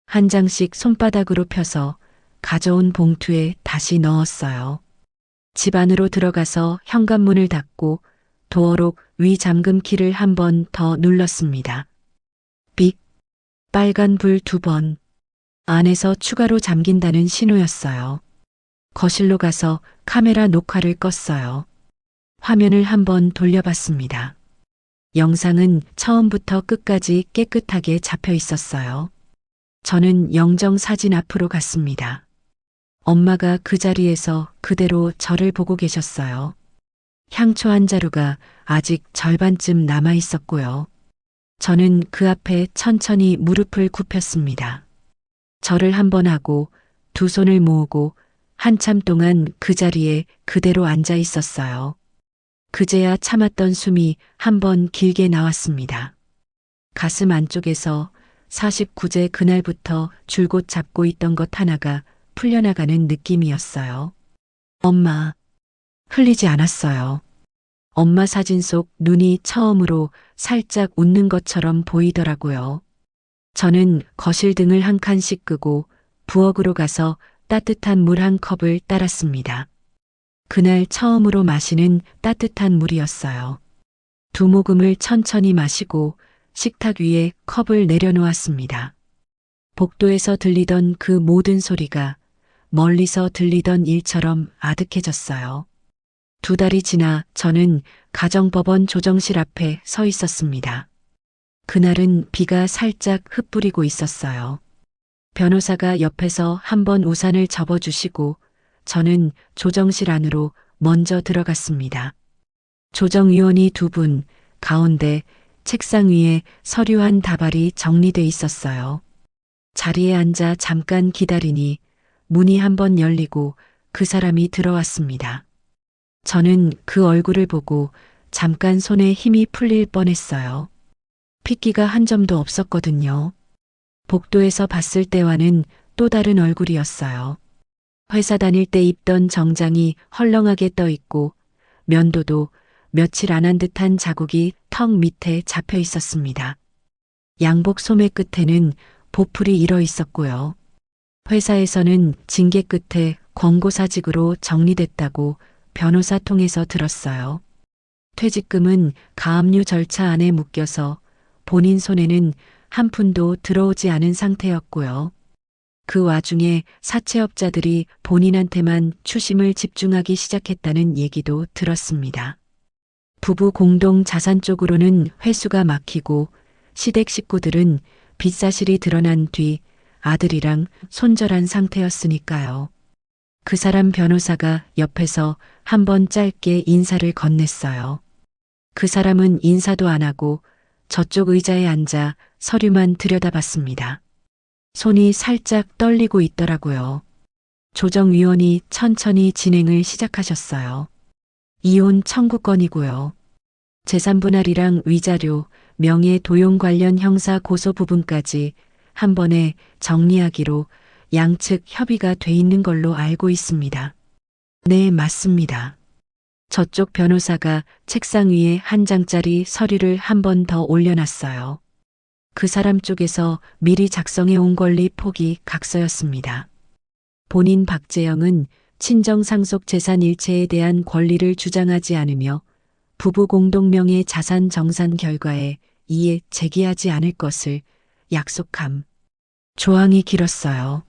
한 장씩 손바닥으로 펴서 가져온 봉투에 다시 넣었어요. 집 안으로 들어가서 현관문을 닫고 도어록 위 잠금키를 한 번 더 눌렀습니다. 삑, 빨간 불 2번. 안에서 추가로 잠긴다는 신호였어요. 거실로 가서 카메라 녹화를 껐어요. 화면을 한번 돌려봤습니다. 영상은 처음부터 끝까지 깨끗하게 잡혀 있었어요. 저는 영정 사진 앞으로 갔습니다. 엄마가 그 자리에서 그대로 저를 보고 계셨어요. 향초 한 자루가 아직 절반쯤 남아 있었고요. 저는 그 앞에 천천히 무릎을 굽혔습니다. 절을 한 번 하고 두 손을 모으고 한참 동안 그 자리에 그대로 앉아 있었어요. 그제야 참았던 숨이 한 번 길게 나왔습니다. 가슴 안쪽에서 49제 그날부터 줄곧 잡고 있던 것 하나가 풀려나가는 느낌이었어요. 엄마, 흘리지 않았어요. 엄마 사진 속 눈이 처음으로 살짝 웃는 것처럼 보이더라고요. 저는 거실 등을 한 칸씩 끄고 부엌으로 가서 따뜻한 물 한 컵을 따랐습니다. 그날 처음으로 마시는 따뜻한 물이었어요. 두 모금을 천천히 마시고 식탁 위에 컵을 내려놓았습니다. 복도에서 들리던 그 모든 소리가 멀리서 들리던 일처럼 아득해졌어요. 2달이 지나 저는 가정법원 조정실 앞에 서 있었습니다. 그날은 비가 살짝 흩뿌리고 있었어요. 변호사가 옆에서 한번 우산을 접어주시고 저는 조정실 안으로 먼저 들어갔습니다. 조정위원이 2분, 가운데 책상 위에 서류 한 다발이 정리돼 있었어요. 자리에 앉아 잠깐 기다리니 문이 한번 열리고 그 사람이 들어왔습니다. 저는 그 얼굴을 보고 잠깐 손에 힘이 풀릴 뻔했어요. 핏기가 한 점도 없었거든요. 복도에서 봤을 때와는 또 다른 얼굴이었어요. 회사 다닐 때 입던 정장이 헐렁하게 떠 있고 면도도 며칠 안 한 듯한 자국이 턱 밑에 잡혀 있었습니다. 양복 소매 끝에는 보풀이 일어 있었고요. 회사에서는 징계 끝에 권고사직으로 정리됐다고 변호사 통해서 들었어요. 퇴직금은 가압류 절차 안에 묶여서 본인 손에는 한 푼도 들어오지 않은 상태였고요. 그 와중에 사채업자들이 본인한테만 추심을 집중하기 시작했다는 얘기도 들었습니다. 부부 공동 자산 쪽으로는 회수가 막히고 시댁 식구들은 빚사실이 드러난 뒤 아들이랑 손절한 상태였으니까요. 그 사람 변호사가 옆에서 한번 짧게 인사를 건넸어요. 그 사람은 인사도 안 하고 저쪽 의자에 앉아 서류만 들여다봤습니다. 손이 살짝 떨리고 있더라고요. 조정위원이 천천히 진행을 시작하셨어요. 이혼 청구권이고요. 재산분할이랑 위자료, 명예 도용 관련 형사 고소 부분까지 한 번에 정리하기로 양측 협의가 돼 있는 걸로 알고 있습니다. 네, 맞습니다. 저쪽 변호사가 책상 위에 한 장짜리 서류를 한 번 더 올려놨어요. 그 사람 쪽에서 미리 작성해 온 권리 포기 각서였습니다. 본인 박재영은 친정 상속 재산 일체에 대한 권리를 주장하지 않으며 부부 공동명의 자산 정산 결과에 이에 제기하지 않을 것을 약속함. 조항이 길었어요.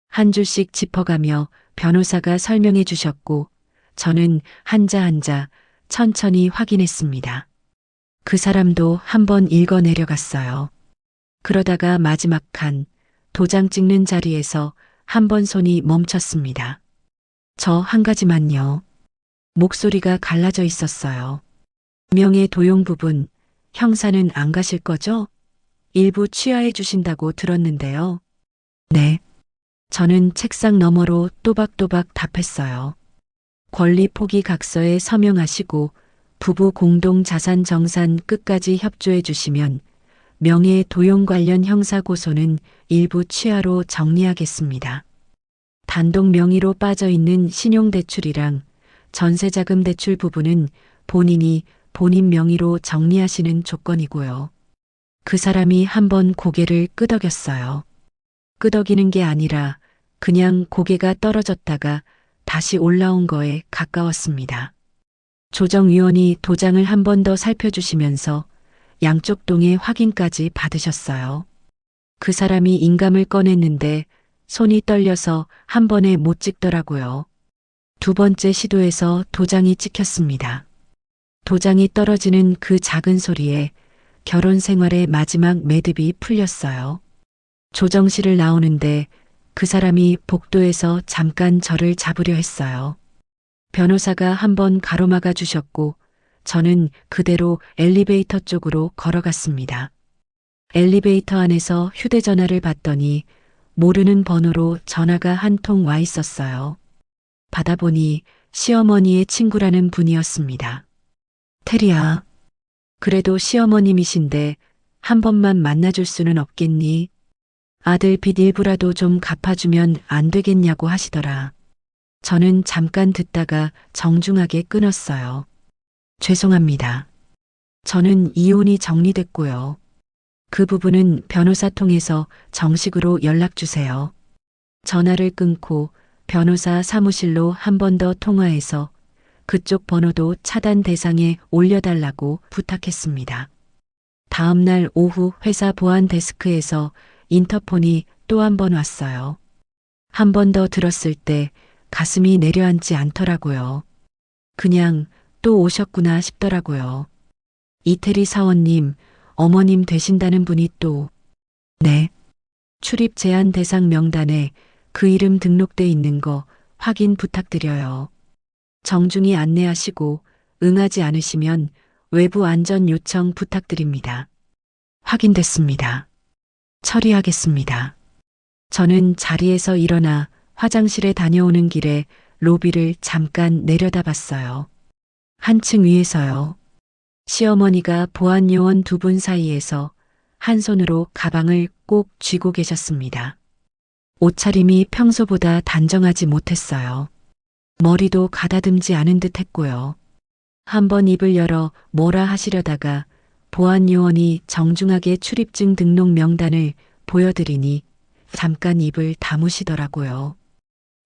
한 줄씩 짚어가며 변호사가 설명해 주셨고 저는 한자 한자 천천히 확인했습니다. 그 사람도 한번 읽어 내려갔어요. 그러다가 마지막 칸 도장 찍는 자리에서 한 번 손이 멈췄습니다. 저 한 가지만요. 목소리가 갈라져 있었어요. 명예 도용 부분, 형사는 안 가실 거죠? 일부 취하해 주신다고 들었는데요. 네. 저는 책상 너머로 또박또박 답했어요. 권리 포기 각서에 서명하시고 부부 공동 자산 정산 끝까지 협조해 주시면 명예 도용 관련 형사 고소는 일부 취하로 정리하겠습니다. 단독 명의로 빠져 있는 신용대출이랑 전세자금 대출 부분은 본인이 본인 명의로 정리하시는 조건이고요. 그 사람이 한번 고개를 끄덕였어요. 끄덕이는 게 아니라 그냥 고개가 떨어졌다가 다시 올라온 거에 가까웠습니다. 조정위원이 도장을 한 번 더 살펴주시면서 양쪽 동의 확인까지 받으셨어요. 그 사람이 인감을 꺼냈는데 손이 떨려서 한 번에 못 찍더라고요. 두 번째 시도에서 도장이 찍혔습니다. 도장이 떨어지는 그 작은 소리에 결혼 생활의 마지막 매듭이 풀렸어요. 조정실을 나오는데 그 사람이 복도에서 잠깐 저를 잡으려 했어요. 변호사가 한번 가로막아 주셨고 저는 그대로 엘리베이터 쪽으로 걸어갔습니다. 엘리베이터 안에서 휴대전화를 봤더니 모르는 번호로 전화가 한 통 와 있었어요. 받아보니 시어머니의 친구라는 분이었습니다. 테리야, 그래도 시어머님이신데 한 번만 만나줄 수는 없겠니? 아들 빚 일부라도 좀 갚아주면 안 되겠냐고 하시더라. 저는 잠깐 듣다가 정중하게 끊었어요. 죄송합니다. 저는 이혼이 정리됐고요. 그 부분은 변호사 통해서 정식으로 연락 주세요. 전화를 끊고 변호사 사무실로 한 번 더 통화해서 그쪽 번호도 차단 대상에 올려달라고 부탁했습니다. 다음 날 오후 회사 보안 데스크에서 인터폰이 또 한 번 왔어요. 한 번 더 들었을 때 가슴이 내려앉지 않더라고요. 그냥 또 오셨구나 싶더라고요. 이태리 사원님, 어머님 되신다는 분이 또, 네. 출입 제한 대상 명단에 그 이름 등록돼 있는 거 확인 부탁드려요. 정중히 안내하시고 응하지 않으시면 외부 안전 요청 부탁드립니다. 확인됐습니다. 처리하겠습니다. 저는 자리에서 일어나 화장실에 다녀오는 길에 로비를 잠깐 내려다봤어요. 한층 위에서요. 시어머니가 보안요원 두 분 사이에서 한 손으로 가방을 꼭 쥐고 계셨습니다. 옷차림이 평소보다 단정하지 못했어요. 머리도 가다듬지 않은 듯 했고요. 한번 입을 열어 뭐라 하시려다가 보안요원이 정중하게 출입증 등록 명단을 보여드리니 잠깐 입을 다무시더라고요.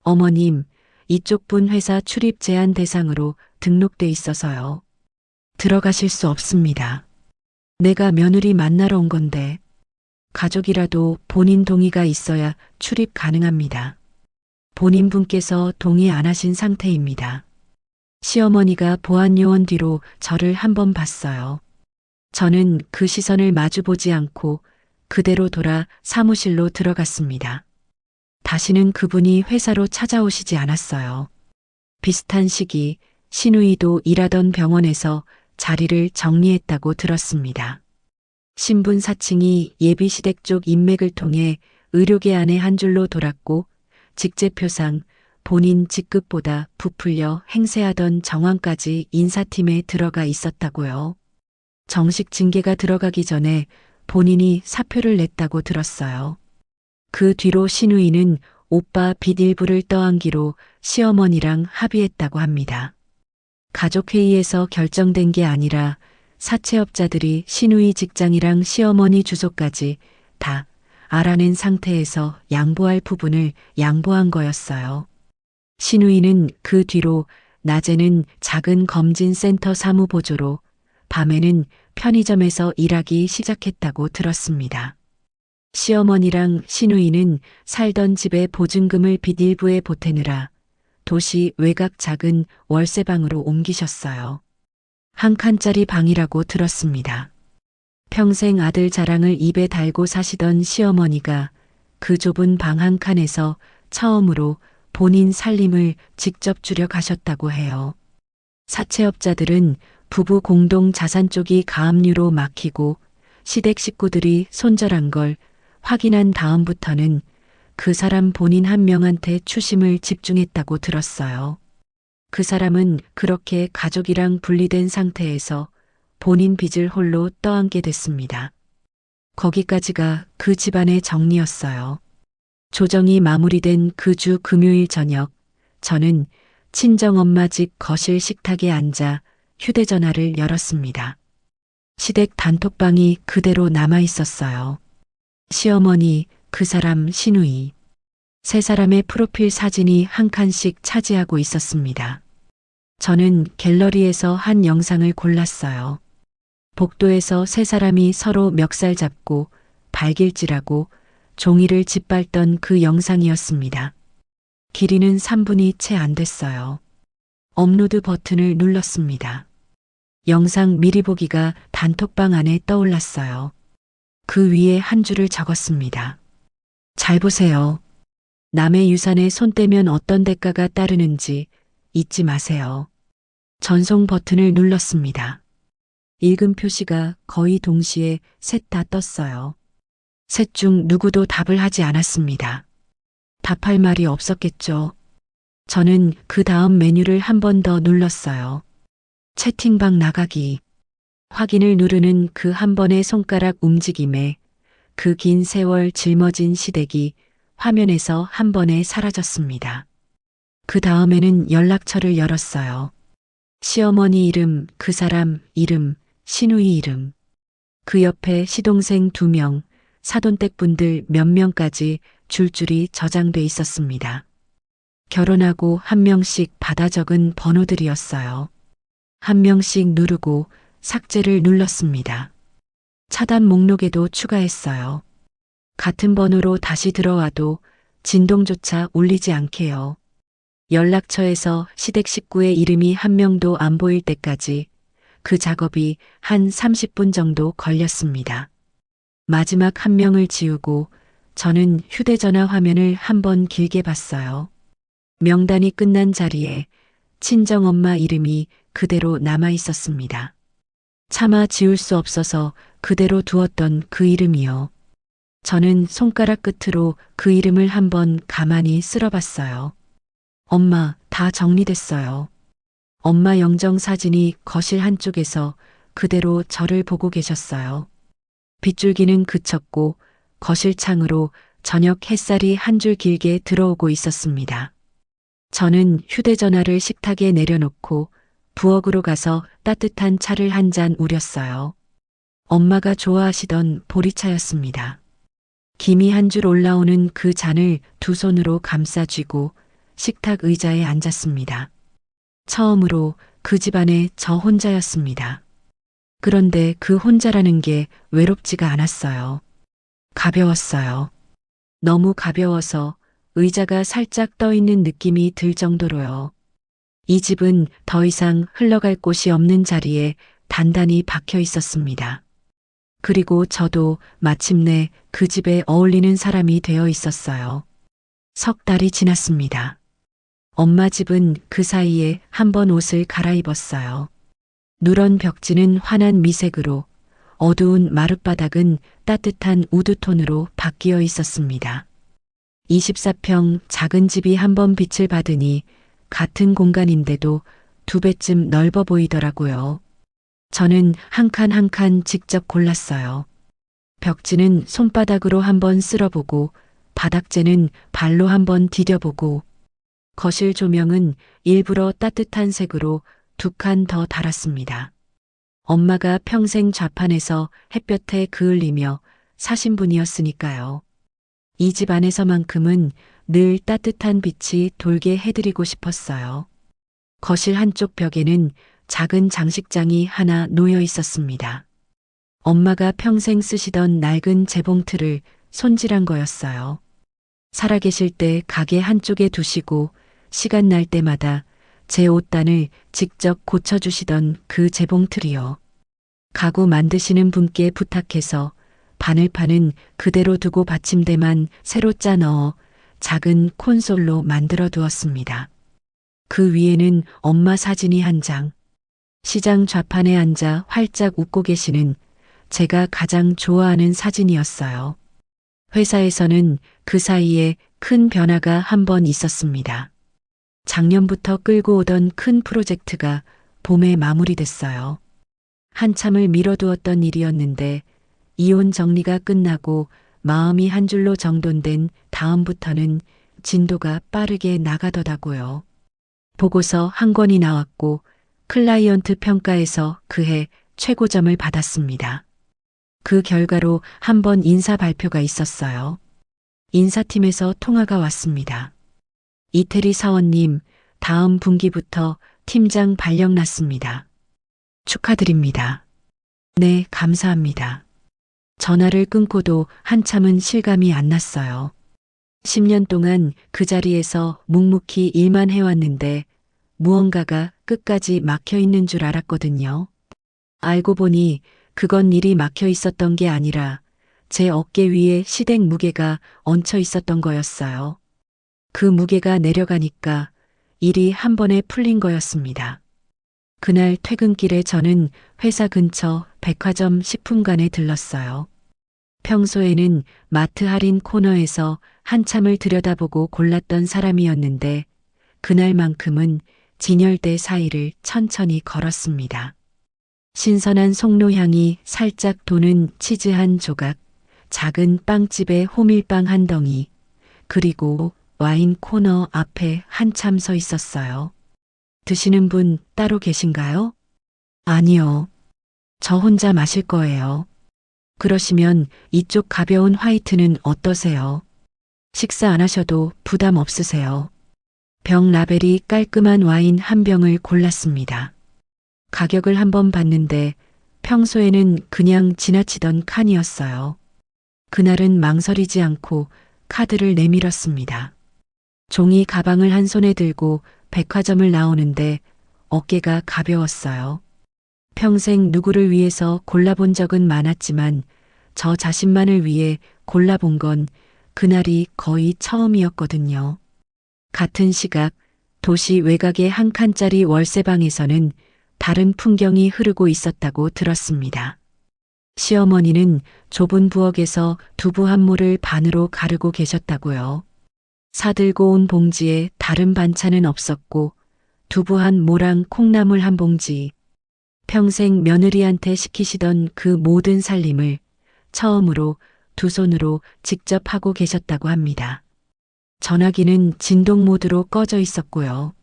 어머님, 이쪽 분 회사 출입 제한 대상으로 등록돼 있어서요. 들어가실 수 없습니다. 내가 며느리 만나러 온 건데 가족이라도 본인 동의가 있어야 출입 가능합니다. 본인 분께서 동의 안 하신 상태입니다. 시어머니가 보안요원 뒤로 저를 한번 봤어요. 저는 그 시선을 마주보지 않고 그대로 돌아 사무실로 들어갔습니다. 다시는 그분이 회사로 찾아오시지 않았어요. 비슷한 시기 신우이도 일하던 병원에서 자리를 정리했다고 들었습니다. 신분 사칭이 예비시댁 쪽 인맥을 통해 의료계 안에 한 줄로 돌았고 직제표상, 본인 직급보다 부풀려 행세하던 정황까지 인사팀에 들어가 있었다고요. 정식 징계가 들어가기 전에 본인이 사표를 냈다고 들었어요. 그 뒤로 신우이는 오빠 빚 일부를 떠안기로 시어머니랑 합의했다고 합니다. 가족회의에서 결정된 게 아니라 사채업자들이 신우이 직장이랑 시어머니 주소까지 다 알아낸 상태에서 양보할 부분을 양보한 거였어요. 신우이는 그 뒤로 낮에는 작은 검진센터 사무보조로, 밤에는 편의점에서 일하기 시작했다고 들었습니다. 시어머니랑 신우이는 살던 집에 보증금을 빚 일부에 보태느라 도시 외곽 작은 월세방으로 옮기셨어요. 한 칸짜리 방이라고 들었습니다. 평생 아들 자랑을 입에 달고 사시던 시어머니가 그 좁은 방 한 칸에서 처음으로 본인 살림을 직접 줄여가셨다고 해요. 사채업자들은 부부 공동 자산 쪽이 가압류로 막히고 시댁 식구들이 손절한 걸 확인한 다음부터는 그 사람 본인 한 명한테 추심을 집중했다고 들었어요. 그 사람은 그렇게 가족이랑 분리된 상태에서 본인 빚을 홀로 떠안게 됐습니다. 거기까지가 그 집안의 정리였어요. 조정이 마무리된 그 주 금요일 저녁, 저는 친정엄마 집 거실 식탁에 앉아 휴대전화를 열었습니다. 시댁 단톡방이 그대로 남아 있었어요. 시어머니, 그 사람 신우이. 세 사람의 프로필 사진이 한 칸씩 차지하고 있었습니다. 저는 갤러리에서 한 영상을 골랐어요. 복도에서 세 사람이 서로 멱살 잡고 발길질하고 종이를 짓밟던 그 영상이었습니다. 길이는 3분이 채 안 됐어요. 업로드 버튼을 눌렀습니다. 영상 미리 보기가 단톡방 안에 떠올랐어요. 그 위에 한 줄을 적었습니다. 잘 보세요. 남의 유산에 손 떼면 어떤 대가가 따르는지 잊지 마세요. 전송 버튼을 눌렀습니다. 읽음 표시가 거의 동시에 셋 다 떴어요. 셋 중 누구도 답을 하지 않았습니다. 답할 말이 없었겠죠. 저는 그 다음 메뉴를 한 번 더 눌렀어요. 채팅방 나가기. 확인을 누르는 그 한 번의 손가락 움직임에 그 긴 세월 짊어진 시댁이 화면에서 한 번에 사라졌습니다. 그 다음에는 연락처를 열었어요. 시어머니 이름, 그 사람 이름, 신우이 이름. 그 옆에 시동생 2명, 사돈댁 분들 몇 명까지 줄줄이 저장돼 있었습니다. 결혼하고 한 명씩 받아 적은 번호들이었어요. 한 명씩 누르고 삭제를 눌렀습니다. 차단 목록에도 추가했어요. 같은 번호로 다시 들어와도 진동조차 울리지 않게요. 연락처에서 시댁 식구의 이름이 한 명도 안 보일 때까지 그 작업이 한 30분 정도 걸렸습니다. 마지막 한 명을 지우고 저는 휴대전화 화면을 한번 길게 봤어요. 명단이 끝난 자리에 친정엄마 이름이 그대로 남아 있었습니다. 차마 지울 수 없어서 그대로 두었던 그 이름이요. 저는 손가락 끝으로 그 이름을 한번 가만히 쓸어봤어요. 엄마, 다 정리됐어요. 엄마 영정 사진이 거실 한쪽에서 그대로 저를 보고 계셨어요. 빗줄기는 그쳤고 거실 창으로 저녁 햇살이 한 줄 길게 들어오고 있었습니다. 저는 휴대전화를 식탁에 내려놓고 부엌으로 가서 따뜻한 차를 한 잔 우렸어요. 엄마가 좋아하시던 보리차였습니다. 김이 한 줄 올라오는 그 잔을 두 손으로 감싸 쥐고 식탁 의자에 앉았습니다. 처음으로 그 집안에 저 혼자였습니다. 그런데 그 혼자라는 게 외롭지가 않았어요. 가벼웠어요. 너무 가벼워서 의자가 살짝 떠 있는 느낌이 들 정도로요. 이 집은 더 이상 흘러갈 곳이 없는 자리에 단단히 박혀 있었습니다. 그리고 저도 마침내 그 집에 어울리는 사람이 되어 있었어요. 석 달이 지났습니다. 엄마 집은 그 사이에 한 번 옷을 갈아입었어요. 누런 벽지는 환한 미색으로, 어두운 마룻바닥은 따뜻한 우드톤으로 바뀌어 있었습니다. 24평 작은 집이 한 번 빛을 받으니 같은 공간인데도 2배쯤 넓어 보이더라고요. 저는 한 칸 한 칸 직접 골랐어요. 벽지는 손바닥으로 한번 쓸어보고 바닥재는 발로 한번 디뎌보고 거실 조명은 일부러 따뜻한 색으로 2칸 더 달았습니다. 엄마가 평생 좌판에서 햇볕에 그을리며 사신 분이었으니까요. 이 집 안에서만큼은 늘 따뜻한 빛이 돌게 해드리고 싶었어요. 거실 한쪽 벽에는 작은 장식장이 하나 놓여 있었습니다. 엄마가 평생 쓰시던 낡은 재봉틀을 손질한 거였어요. 살아계실 때 가게 한쪽에 두시고 시간 날 때마다 제 옷단을 직접 고쳐주시던 그 재봉틀이요. 가구 만드시는 분께 부탁해서 바늘판은 그대로 두고 받침대만 새로 짜 넣어 작은 콘솔로 만들어 두었습니다. 그 위에는 엄마 사진이 한 장. 시장 좌판에 앉아 활짝 웃고 계시는 제가 가장 좋아하는 사진이었어요. 회사에서는 그 사이에 큰 변화가 한 번 있었습니다. 작년부터 끌고 오던 큰 프로젝트가 봄에 마무리됐어요. 한참을 미뤄두었던 일이었는데 이혼 정리가 끝나고 마음이 한 줄로 정돈된 다음부터는 진도가 빠르게 나가더라고요. 보고서 한 권이 나왔고 클라이언트 평가에서 그해 최고점을 받았습니다. 그 결과로 한 번 인사 발표가 있었어요. 인사팀에서 통화가 왔습니다. 이태리 사원님, 다음 분기부터 팀장 발령 났습니다. 축하드립니다. 네, 감사합니다. 전화를 끊고도 한참은 실감이 안 났어요. 10년 동안 그 자리에서 묵묵히 일만 해왔는데 무언가가 끝까지 막혀 있는 줄 알았거든요. 알고 보니 그건 일이 막혀 있었던 게 아니라 제 어깨 위에 시댁 무게가 얹혀 있었던 거였어요. 그 무게가 내려가니까 일이 한 번에 풀린 거였습니다. 그날 퇴근길에 저는 회사 근처 백화점 식품관에 들렀어요. 평소에는 마트 할인 코너에서 한참을 들여다보고 골랐던 사람이었는데 그날만큼은 진열대 사이를 천천히 걸었습니다. 신선한 송로향이 살짝 도는 치즈 한 조각, 작은 빵집의 호밀빵 한 덩이, 그리고 와인 코너 앞에 한참 서 있었어요. 드시는 분 따로 계신가요? 아니요. 저 혼자 마실 거예요. 그러시면 이쪽 가벼운 화이트는 어떠세요? 식사 안 하셔도 부담 없으세요. 병 라벨이 깔끔한 와인 한 병을 골랐습니다. 가격을 한번 봤는데 평소에는 그냥 지나치던 칸이었어요. 그날은 망설이지 않고 카드를 내밀었습니다. 종이 가방을 한 손에 들고 백화점을 나오는데 어깨가 가벼웠어요. 평생 누구를 위해서 골라본 적은 많았지만 저 자신만을 위해 골라본 건 그날이 거의 처음이었거든요. 같은 시각 도시 외곽의 한 칸짜리 월세방에서는 다른 풍경이 흐르고 있었다고 들었습니다. 시어머니는 좁은 부엌에서 두부 한 모를 반으로 가르고 계셨다고요. 사들고 온 봉지에 다른 반찬은 없었고 두부 한 모랑 콩나물 한 봉지, 평생 며느리한테 시키시던 그 모든 살림을 처음으로 두 손으로 직접 하고 계셨다고 합니다. 전화기는 진동 모드로 꺼져 있었고요.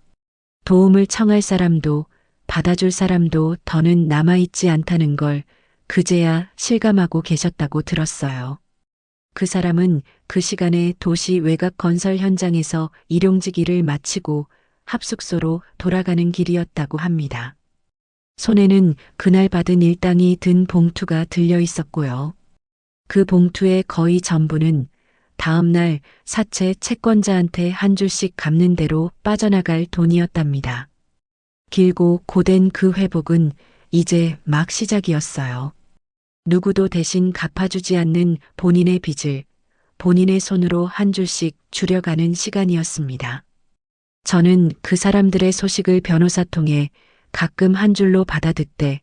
도움을 청할 사람도 받아줄 사람도 더는 남아있지 않다는 걸 그제야 실감하고 계셨다고 들었어요. 그 사람은 그 시간에 도시 외곽 건설 현장에서 일용직 일을 마치고 합숙소로 돌아가는 길이었다고 합니다. 손에는 그날 받은 일당이 든 봉투가 들려 있었고요. 그 봉투의 거의 전부는 다음날 사채 채권자한테 한 줄씩 갚는 대로 빠져나갈 돈이었답니다. 길고 고된 그 회복은 이제 막 시작이었어요. 누구도 대신 갚아주지 않는 본인의 빚을 본인의 손으로 한 줄씩 줄여가는 시간이었습니다. 저는 그 사람들의 소식을 변호사 통해 가끔 한 줄로 받아 듣되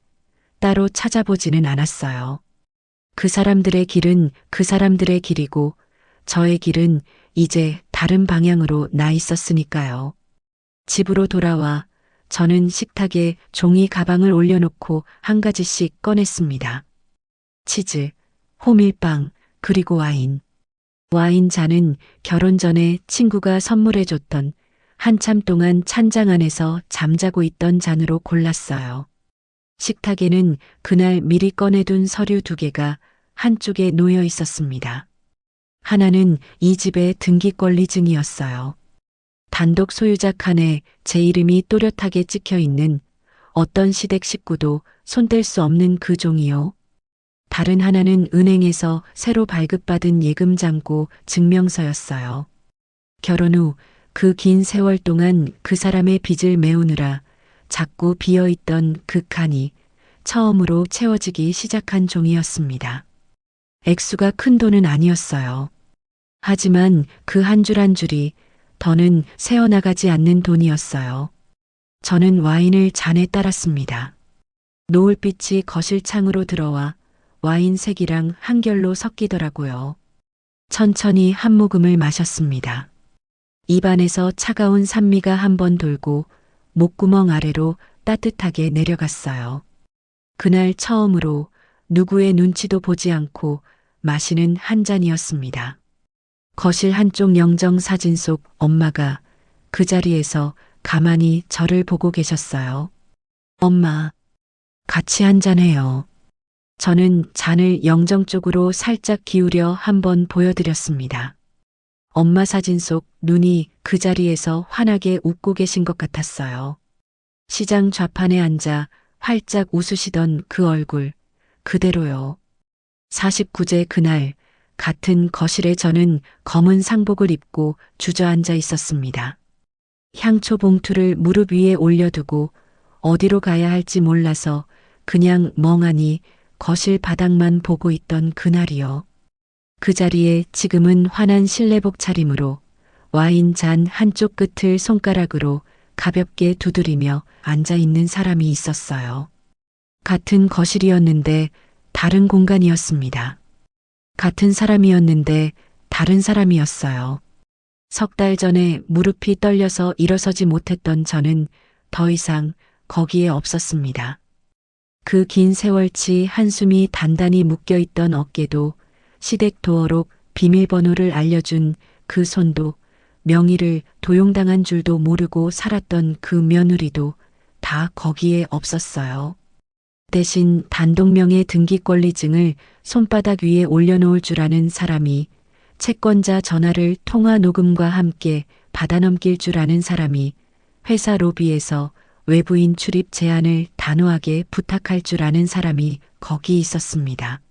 따로 찾아보지는 않았어요. 그 사람들의 길은 그 사람들의 길이고 저의 길은 이제 다른 방향으로 나 있었으니까요. 집으로 돌아와 저는 식탁에 종이 가방을 올려놓고 한 가지씩 꺼냈습니다. 치즈, 호밀빵, 그리고 와인. 와인 잔은 결혼 전에 친구가 선물해줬던 한참 동안 찬장 안에서 잠자고 있던 잔으로 골랐어요. 식탁에는 그날 미리 꺼내둔 서류 2개가 한쪽에 놓여 있었습니다. 하나는 이 집의 등기권리증이었어요. 단독 소유자 칸에 제 이름이 또렷하게 찍혀 있는 어떤 시댁 식구도 손댈 수 없는 그 종이요. 다른 하나는 은행에서 새로 발급받은 예금잔고 증명서였어요. 결혼 후 그 긴 세월 동안 그 사람의 빚을 메우느라 자꾸 비어있던 그 칸이 처음으로 채워지기 시작한 종이었습니다. 액수가 큰 돈은 아니었어요. 하지만 그 한 줄 한 줄이 더는 새어나가지 않는 돈이었어요. 저는 와인을 잔에 따랐습니다. 노을빛이 거실 창으로 들어와 와인 색이랑 한결로 섞이더라고요. 천천히 한 모금을 마셨습니다. 입안에서 차가운 산미가 한번 돌고 목구멍 아래로 따뜻하게 내려갔어요. 그날 처음으로 누구의 눈치도 보지 않고 마시는 한 잔이었습니다. 거실 한쪽 영정 사진 속 엄마가 그 자리에서 가만히 저를 보고 계셨어요. 엄마, 같이 한잔해요. 저는 잔을 영정 쪽으로 살짝 기울여 한번 보여드렸습니다. 엄마 사진 속 눈이 그 자리에서 환하게 웃고 계신 것 같았어요. 시장 좌판에 앉아 활짝 웃으시던 그 얼굴, 그대로요. 49제 그날, 같은 거실에 저는 검은 상복을 입고 주저앉아 있었습니다. 향초 봉투를 무릎 위에 올려두고 어디로 가야 할지 몰라서 그냥 멍하니 거실 바닥만 보고 있던 그날이요. 그 자리에 지금은 환한 실내복 차림으로 와인 잔 한쪽 끝을 손가락으로 가볍게 두드리며 앉아 있는 사람이 있었어요. 같은 거실이었는데 다른 공간이었습니다. 같은 사람이었는데 다른 사람이었어요. 3달 전에 무릎이 떨려서 일어서지 못했던 저는 더 이상 거기에 없었습니다. 그 긴 세월치 한숨이 단단히 묶여있던 어깨도 시댁 도어록 비밀번호를 알려준 그 손도 명의를 도용당한 줄도 모르고 살았던 그 며느리도 다 거기에 없었어요. 대신 단독명의 등기권리증을 손바닥 위에 올려놓을 줄 아는 사람이, 채권자 전화를 통화 녹음과 함께 받아넘길 줄 아는 사람이, 회사 로비에서 외부인 출입 제한을 단호하게 부탁할 줄 아는 사람이 거기 있었습니다.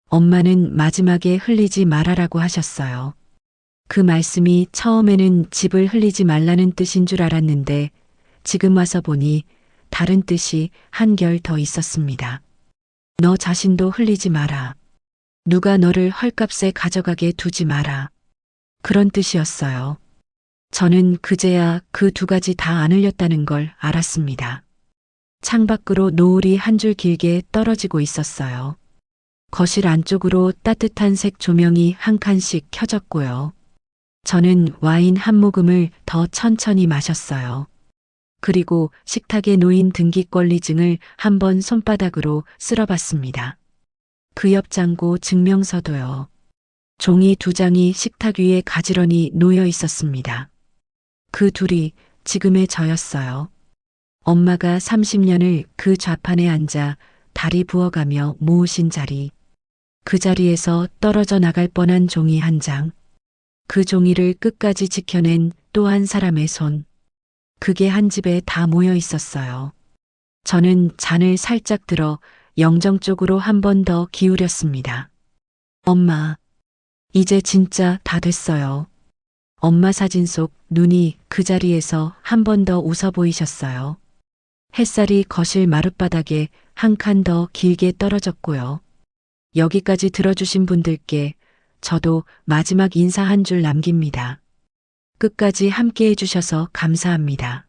엄마는 마지막에 흘리지 말아라고 하셨어요. 그 말씀이 처음에는 집을 흘리지 말라는 뜻인 줄 알았는데 지금 와서 보니 다른 뜻이 한결 더 있었습니다. 너 자신도 흘리지 마라. 누가 너를 헐값에 가져가게 두지 마라. 그런 뜻이었어요. 저는 그제야 그 2가지 다 안 흘렸다는 걸 알았습니다. 창밖으로 노을이 한 줄 길게 떨어지고 있었어요. 거실 안쪽으로 따뜻한 색 조명이 한 칸씩 켜졌고요. 저는 와인 한 모금을 더 천천히 마셨어요. 그리고 식탁에 놓인 등기권리증을 한번 손바닥으로 쓸어봤습니다. 그 옆 잔고 증명서도요. 종이 2장이 식탁 위에 가지런히 놓여 있었습니다. 그 둘이 지금의 저였어요. 엄마가 30년을 그 좌판에 앉아 다리 부어가며 모으신 자리. 그 자리에서 떨어져 나갈 뻔한 종이 한 장. 그 종이를 끝까지 지켜낸 또 한 사람의 손. 그게 한 집에 다 모여 있었어요. 저는 잔을 살짝 들어 영정 쪽으로 한 번 더 기울였습니다. 엄마, 이제 진짜 다 됐어요. 엄마 사진 속 눈이 그 자리에서 한 번 더 웃어 보이셨어요. 햇살이 거실 마룻바닥에 한 칸 더 길게 떨어졌고요. 여기까지 들어주신 분들께 저도 마지막 인사 한 줄 남깁니다. 끝까지 함께 해주셔서 감사합니다.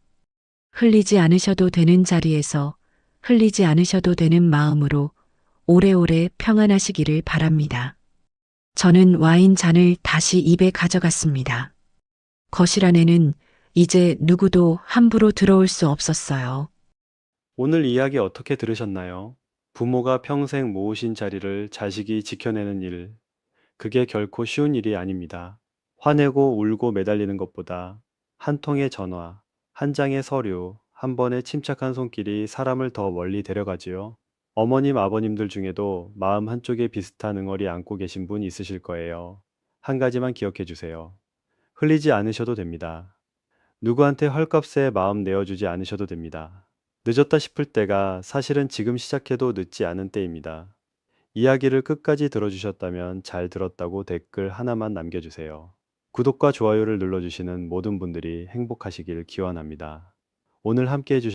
흘리지 않으셔도 되는 자리에서 흘리지 않으셔도 되는 마음으로 오래오래 평안하시기를 바랍니다. 저는 와인 잔을 다시 입에 가져갔습니다. 거실 안에는 이제 누구도 함부로 들어올 수 없었어요. 오늘 이야기 어떻게 들으셨나요? 부모가 평생 모으신 자리를 자식이 지켜내는 일, 그게 결코 쉬운 일이 아닙니다. 화내고 울고 매달리는 것보다 한 통의 전화, 한 장의 서류, 한 번의 침착한 손길이 사람을 더 멀리 데려가지요. 어머님, 아버님들 중에도 마음 한쪽에 비슷한 응어리 안고 계신 분 있으실 거예요. 한 가지만 기억해 주세요. 흘리지 않으셔도 됩니다. 누구한테 헐값에 마음 내어주지 않으셔도 됩니다. 늦었다 싶을 때가 사실은 지금 시작해도 늦지 않은 때입니다. 이야기를 끝까지 들어주셨다면 잘 들었다고 댓글 하나만 남겨주세요. 구독과 좋아요를 눌러주시는 모든 분들이 행복하시길 기원합니다. 오늘 함께 해주신